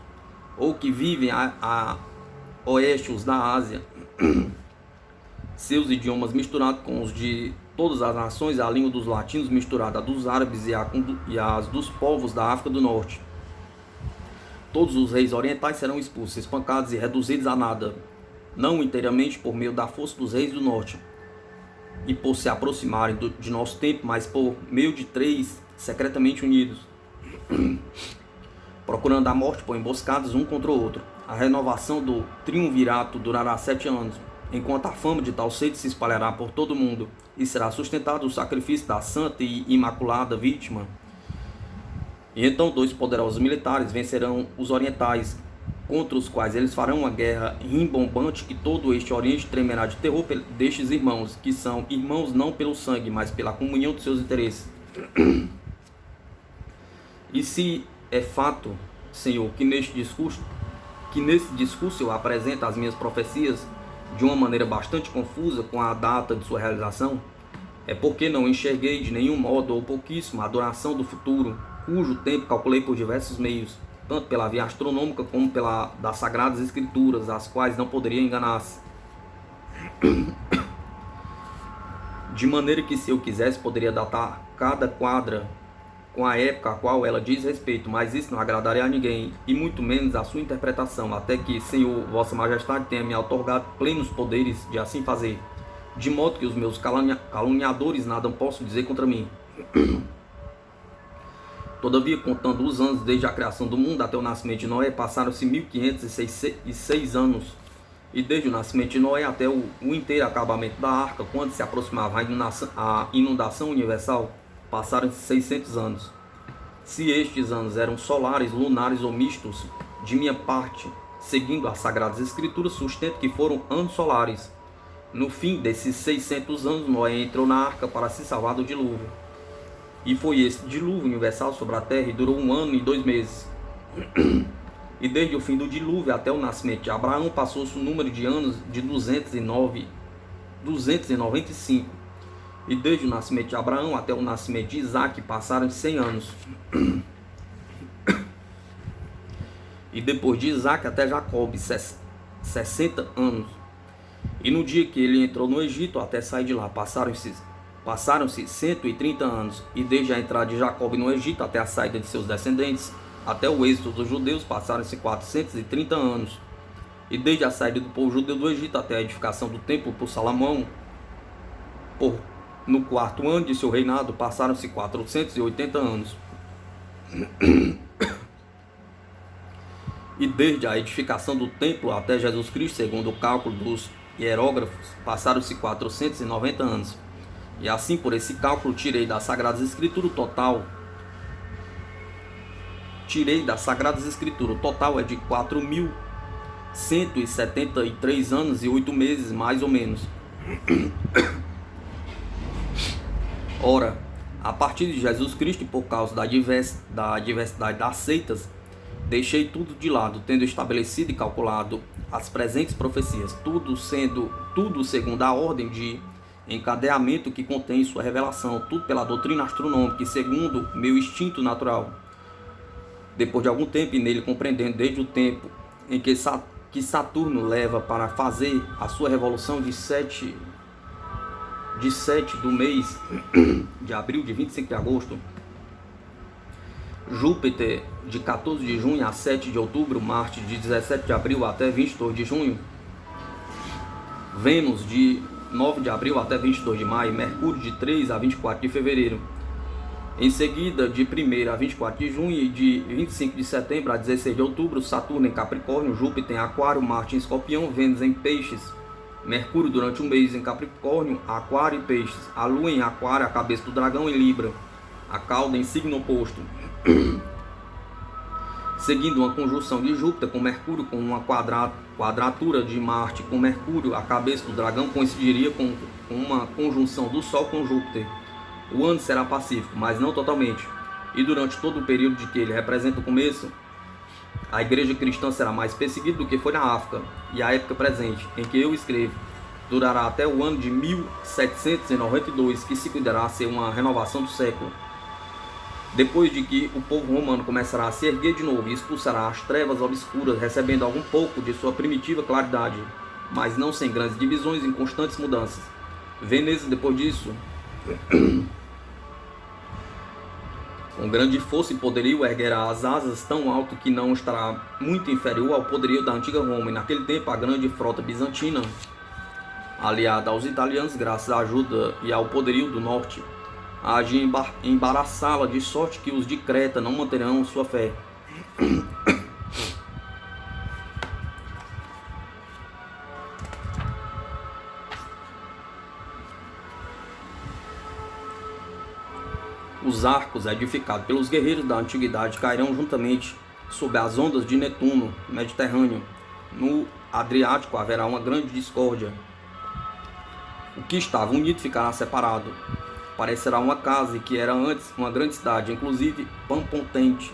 ou que vivem a oeste, os da Ásia, seus idiomas misturados com os de todas as nações, a língua dos latinos misturada à dos árabes e as dos povos da África do Norte. Todos os reis orientais serão expulsos, espancados e reduzidos a nada, não inteiramente por meio da força dos reis do norte, e por se aproximarem de nosso tempo, mas por meio de 3 secretamente unidos, procurando a morte por emboscadas um contra o outro. A renovação do triunvirato durará 7 anos, enquanto a fama de tal sede se espalhará por todo o mundo, e será sustentado o sacrifício da santa e imaculada vítima. E então 2 poderosos militares vencerão os orientais, contra os quais eles farão uma guerra rimbombante, que todo este Oriente tremerá de terror destes irmãos, que são irmãos não pelo sangue, mas pela comunhão de seus interesses. E se é fato, Senhor, que nesse discurso eu apresento as minhas profecias de uma maneira bastante confusa com a data de sua realização, é porque não enxerguei de nenhum modo ou pouquíssimo a adoração do futuro, cujo tempo calculei por diversos meios, tanto pela via astronômica como pela das Sagradas Escrituras, as quais não poderia enganar-se. De maneira que, se eu quisesse, poderia datar cada quadra com a época a qual ela diz respeito, mas isso não agradaria a ninguém, e muito menos a sua interpretação, até que, Senhor, Vossa Majestade tenha me outorgado plenos poderes de assim fazer, de modo que os meus caluniadores nada possam dizer contra mim. Todavia, contando os anos desde a criação do mundo até o nascimento de Noé, passaram-se 1506 anos, e desde o nascimento de Noé até o inteiro acabamento da arca, quando se aproximava a inundação universal, passaram-se 600 anos. Se estes anos eram solares, lunares ou mistos, de minha parte, seguindo as Sagradas Escrituras, sustento que foram anos solares. No fim desses 600 anos, Noé entrou na arca para se salvar do dilúvio. E foi esse dilúvio universal sobre a terra, e durou 1 ano e 2 meses. E desde o fim do dilúvio até o nascimento de Abraão, passou-se o número de anos de 295. E desde o nascimento de Abraão até o nascimento de Isaac, passaram 100 anos. E depois de Isaac até Jacob, 60 anos. E no dia que ele entrou no Egito, até sair de lá, passaram-se 130 anos, e desde a entrada de Jacob no Egito até a saída de seus descendentes, até o êxodo dos judeus, passaram-se 430 anos. E desde a saída do povo judeu do Egito até a edificação do templo por Salomão, no 4º ano de seu reinado, passaram-se 480 anos. E desde a edificação do templo até Jesus Cristo, segundo o cálculo dos hierógrafos, passaram-se 490 anos. E assim, por esse cálculo, tirei das Sagradas Escrituras o total. O total é de 4.173 anos e 8 meses, mais ou menos. Ora, a partir de Jesus Cristo, por causa da diversidade das seitas, deixei tudo de lado, tendo estabelecido e calculado as presentes profecias, tudo segundo a ordem de encadeamento que contém sua revelação, tudo pela doutrina astronômica e segundo meu instinto natural. Depois de algum tempo, e nele compreendendo desde o tempo em que Saturno leva para fazer a sua revolução de 7 do mês de abril, de 25 de agosto, Júpiter de 14 de junho a 7 de outubro, Marte de 17 de abril até 22 de junho, Vênus de 9 de abril até 22 de maio, Mercúrio de 3 a 24 de fevereiro. Em seguida, de 1º a 24 de junho e de 25 de setembro a 16 de outubro, Saturno em Capricórnio, Júpiter em Aquário, Marte em Escorpião, Vênus em Peixes, Mercúrio durante um mês em Capricórnio, Aquário e Peixes, a Lua em Aquário, a cabeça do dragão em Libra, a cauda em signo oposto. Seguindo uma conjunção de Júpiter com Mercúrio, com uma quadratura de Marte com Mercúrio, a cabeça do dragão coincidiria com uma conjunção do Sol com Júpiter. O ano será pacífico, mas não totalmente. E durante todo o período de que ele representa o começo, a igreja cristã será mais perseguida do que foi na África. E a época presente, em que eu escrevo, durará até o ano de 1792, que se considerará ser uma renovação do século. Depois de que o povo romano começará a se erguer de novo e expulsará as trevas obscuras, recebendo algum pouco de sua primitiva claridade, mas não sem grandes divisões e constantes mudanças. Veneza, depois disso, com grande força e poderio, erguerá as asas tão alto que não estará muito inferior ao poderio da antiga Roma. E naquele tempo a grande frota bizantina, aliada aos italianos, graças à ajuda e ao poderio do norte, há de embaraçá-la, de sorte que os de Creta não manterão sua fé. Os arcos edificados pelos guerreiros da antiguidade cairão juntamente sob as ondas de Netuno, Mediterrâneo. No Adriático haverá uma grande discórdia. O que estava unido ficará separado. Parecerá uma casa que era antes uma grande cidade, inclusive Pampotente,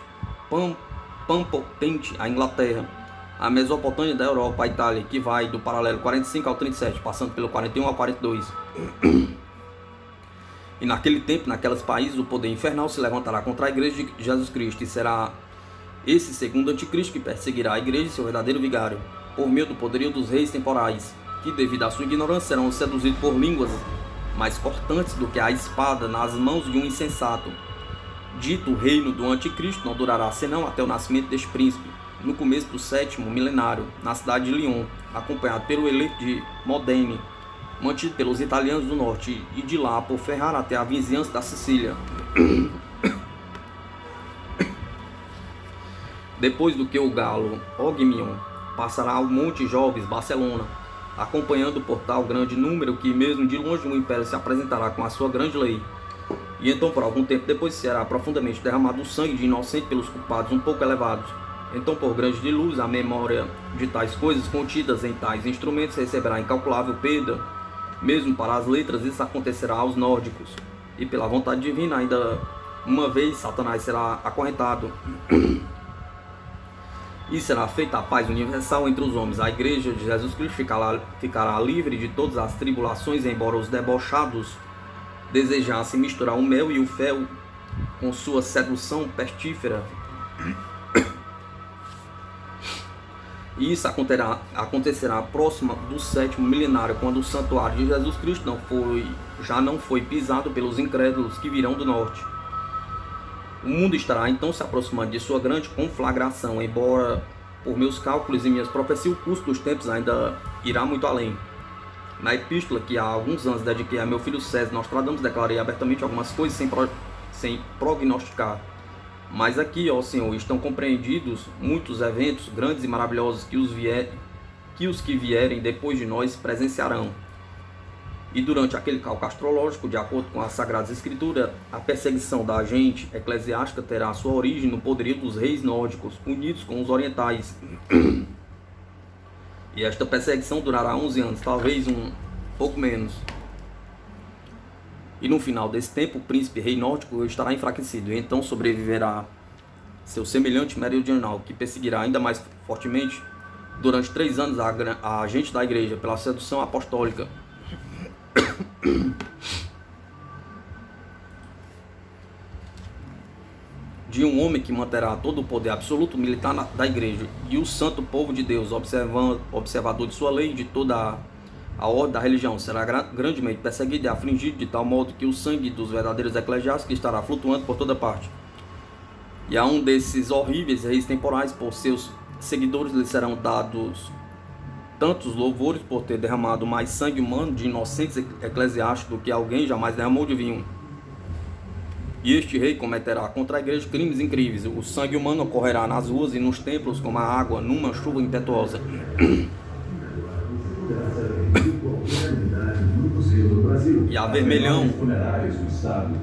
a Inglaterra, a Mesopotâmia da Europa, a Itália, que vai do paralelo 45 ao 37, passando pelo 41 ao 42. E naquele tempo, naqueles países, o poder infernal se levantará contra a igreja de Jesus Cristo, e será esse segundo anticristo que perseguirá a igreja e seu verdadeiro vigário, por meio do poderio dos reis temporais, que devido à sua ignorância serão seduzidos por línguas mais cortantes do que a espada nas mãos de um insensato. Dito o reino do anticristo não durará senão até o nascimento deste príncipe, no começo do 7º milenário, na cidade de Lyon, acompanhado pelo eleito de Modene, mantido pelos italianos do norte, e de lá por Ferrara até a vizinhança da Sicília. Depois do que o galo Ogmion passará ao Monte Joves, Barcelona, acompanhando por tal grande número que mesmo de longe o império se apresentará com a sua grande lei. E então por algum tempo depois será profundamente derramado o sangue de inocente pelos culpados um pouco elevados. Então por grande dilúvio a memória de tais coisas contidas em tais instrumentos receberá incalculável perda. Mesmo para as letras isso acontecerá aos nórdicos. E pela vontade divina ainda uma vez Satanás será acorrentado. E será feita a paz universal entre os homens. A igreja de Jesus Cristo ficará livre de todas as tribulações, embora os debochados desejassem misturar o mel e o fel com sua sedução pestífera. E isso acontecerá próximo do 7º milenário, quando o santuário de Jesus Cristo já não foi pisado pelos incrédulos que virão do norte. O mundo estará então se aproximando de sua grande conflagração, embora, por meus cálculos e minhas profecias, o curso dos tempos ainda irá muito além. Na epístola que há alguns anos dediquei a meu filho César Nostradamus, declarei abertamente algumas coisas sem prognosticar. Mas aqui, ó Senhor, estão compreendidos muitos eventos grandes e maravilhosos que os que vierem depois de nós presenciarão. E durante aquele cálculo astrológico, de acordo com as Sagradas Escrituras, a perseguição da gente eclesiástica terá sua origem no poderio dos reis nórdicos, unidos com os orientais. E esta perseguição durará 11 anos, talvez um pouco menos. E no final desse tempo, o príncipe rei nórdico estará enfraquecido, e então sobreviverá seu semelhante meridional, que perseguirá ainda mais fortemente durante 3 anos a gente da igreja pela sedução apostólica. De um homem que manterá todo o poder absoluto militar da igreja, e o santo povo de Deus, observador de sua lei e de toda a ordem da religião, será grandemente perseguido e afligido, de tal modo que o sangue dos verdadeiros eclesiásticos estará flutuando por toda parte. E a um desses horríveis reis temporais, por seus seguidores, lhes serão dados tantos louvores por ter derramado mais sangue humano de inocentes eclesiásticos do que alguém jamais derramou de vinho. E este rei cometerá contra a igreja crimes incríveis. O sangue humano correrá nas ruas e nos templos como a água numa chuva impetuosa.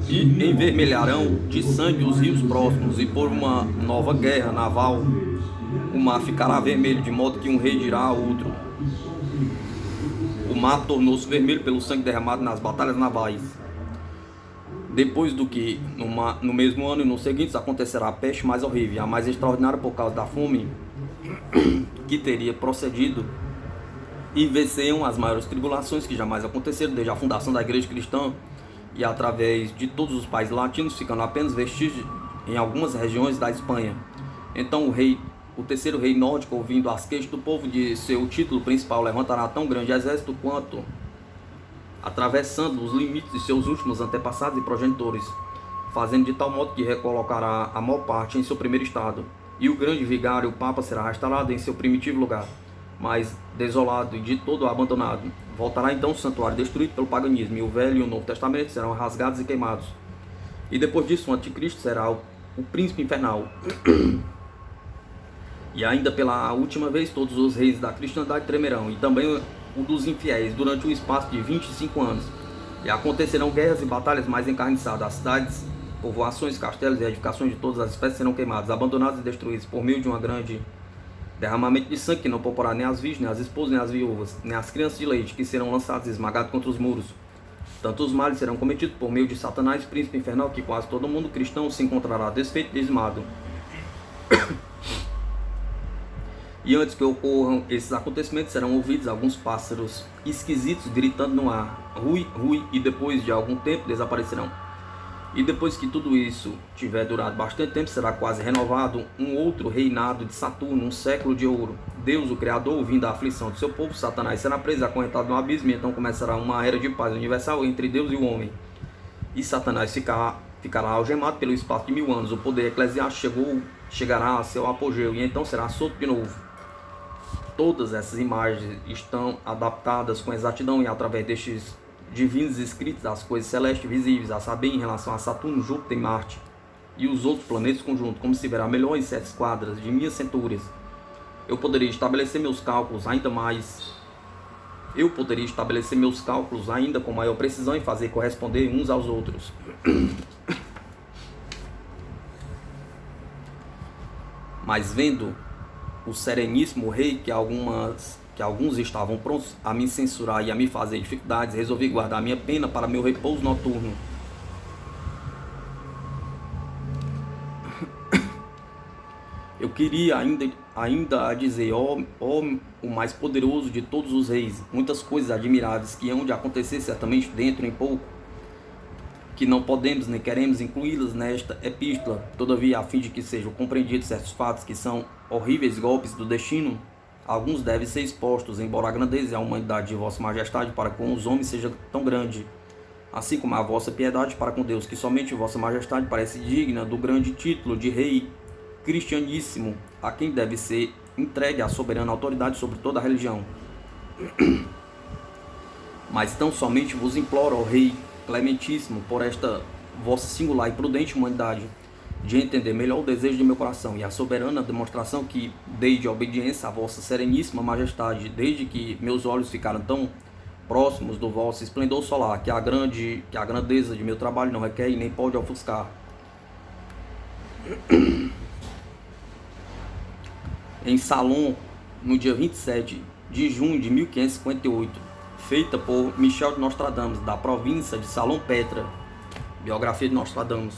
E envermelharão de sangue os rios próximos, e por uma nova guerra naval o mar ficará vermelho, de modo que um rei dirá a outro: o mar tornou-se vermelho pelo sangue derramado nas batalhas navais. Depois do que, no mesmo ano e nos seguintes, acontecerá a peste mais horrível, a mais extraordinária por causa da fome que teria procedido, e venceiam as maiores tribulações que jamais aconteceram desde a fundação da igreja cristã, e através de todos os países latinos, ficando apenas vestígios em algumas regiões da Espanha. Então o terceiro rei nórdico, ouvindo as queixas do povo de seu título principal, levantará tão grande exército quanto, atravessando os limites de seus últimos antepassados e progenitores, fazendo de tal modo que recolocará a maior parte em seu primeiro estado, e o grande vigário, o Papa, será restaurado em seu primitivo lugar, mas desolado e de todo abandonado. Voltará então o santuário destruído pelo paganismo, e o Velho e o Novo Testamento serão rasgados e queimados. E depois disso o anticristo será o príncipe infernal. E ainda pela última vez todos os reis da cristandade tremerão, e também o dos infiéis, durante um espaço de 25 anos. E acontecerão guerras e batalhas mais encarniçadas. As cidades Povoações, castelos e edificações de todas as espécies serão queimados, abandonados e destruídos por meio de uma grande derramamento de sangue que não poupará nem as virgens, nem as esposas, nem as viúvas, nem as crianças de leite, que serão lançadas e esmagadas contra os muros. Tanto os males serão cometidos por meio de Satanás, príncipe infernal, que quase todo mundo cristão se encontrará desfeito e dizimado. E antes que ocorram esses acontecimentos, serão ouvidos alguns pássaros esquisitos gritando no ar, rui, rui, e depois de algum tempo desaparecerão. E depois que tudo isso tiver durado bastante tempo, será quase renovado um outro reinado de Saturno, um século de ouro. Deus, o Criador, ouvindo a aflição do seu povo, Satanás será preso e acorrentado no abismo, e então começará uma era de paz universal entre Deus e o homem. E Satanás ficará algemado pelo espaço de 1000 anos. O poder eclesiástico chegará a seu apogeu, e então será solto de novo. Todas essas imagens estão adaptadas com exatidão e através destes divinos escritos das coisas celestes visíveis, a saber, em relação a Saturno, Júpiter e Marte e os outros planetas conjuntos, como se verá melhor em 7 quadras de minhas centúrias. Eu poderia estabelecer meus cálculos ainda com maior precisão e fazer corresponder uns aos outros. Mas vendo o sereníssimo rei que alguns estavam prontos a me censurar e a me fazer dificuldades, resolvi guardar minha pena para meu repouso noturno. Eu queria ainda dizer, ó o mais poderoso de todos os reis, muitas coisas admiráveis que hão de acontecer certamente dentro em pouco, que não podemos nem queremos incluí-las nesta epístola. Todavia, a fim de que sejam compreendidos certos fatos que são horríveis golpes do destino, alguns devem ser expostos, embora a grandeza e a humanidade de vossa majestade para com os homens seja tão grande, assim como a vossa piedade para com Deus, que somente vossa majestade parece digna do grande título de rei cristianíssimo, a quem deve ser entregue a soberana autoridade sobre toda a religião. Mas tão somente vos imploro, ó rei clementíssimo, por esta vossa singular e prudente humanidade, de entender melhor o desejo de meu coração e a soberana demonstração que dei de obediência à vossa sereníssima majestade, desde que meus olhos ficaram tão próximos do vosso esplendor solar, que a grandeza de meu trabalho não requer e nem pode ofuscar. Em Salon, no dia 27 de junho de 1558, feita por Michel de Nostradamus, da província de Salom-Petra, biografia de Nostradamus.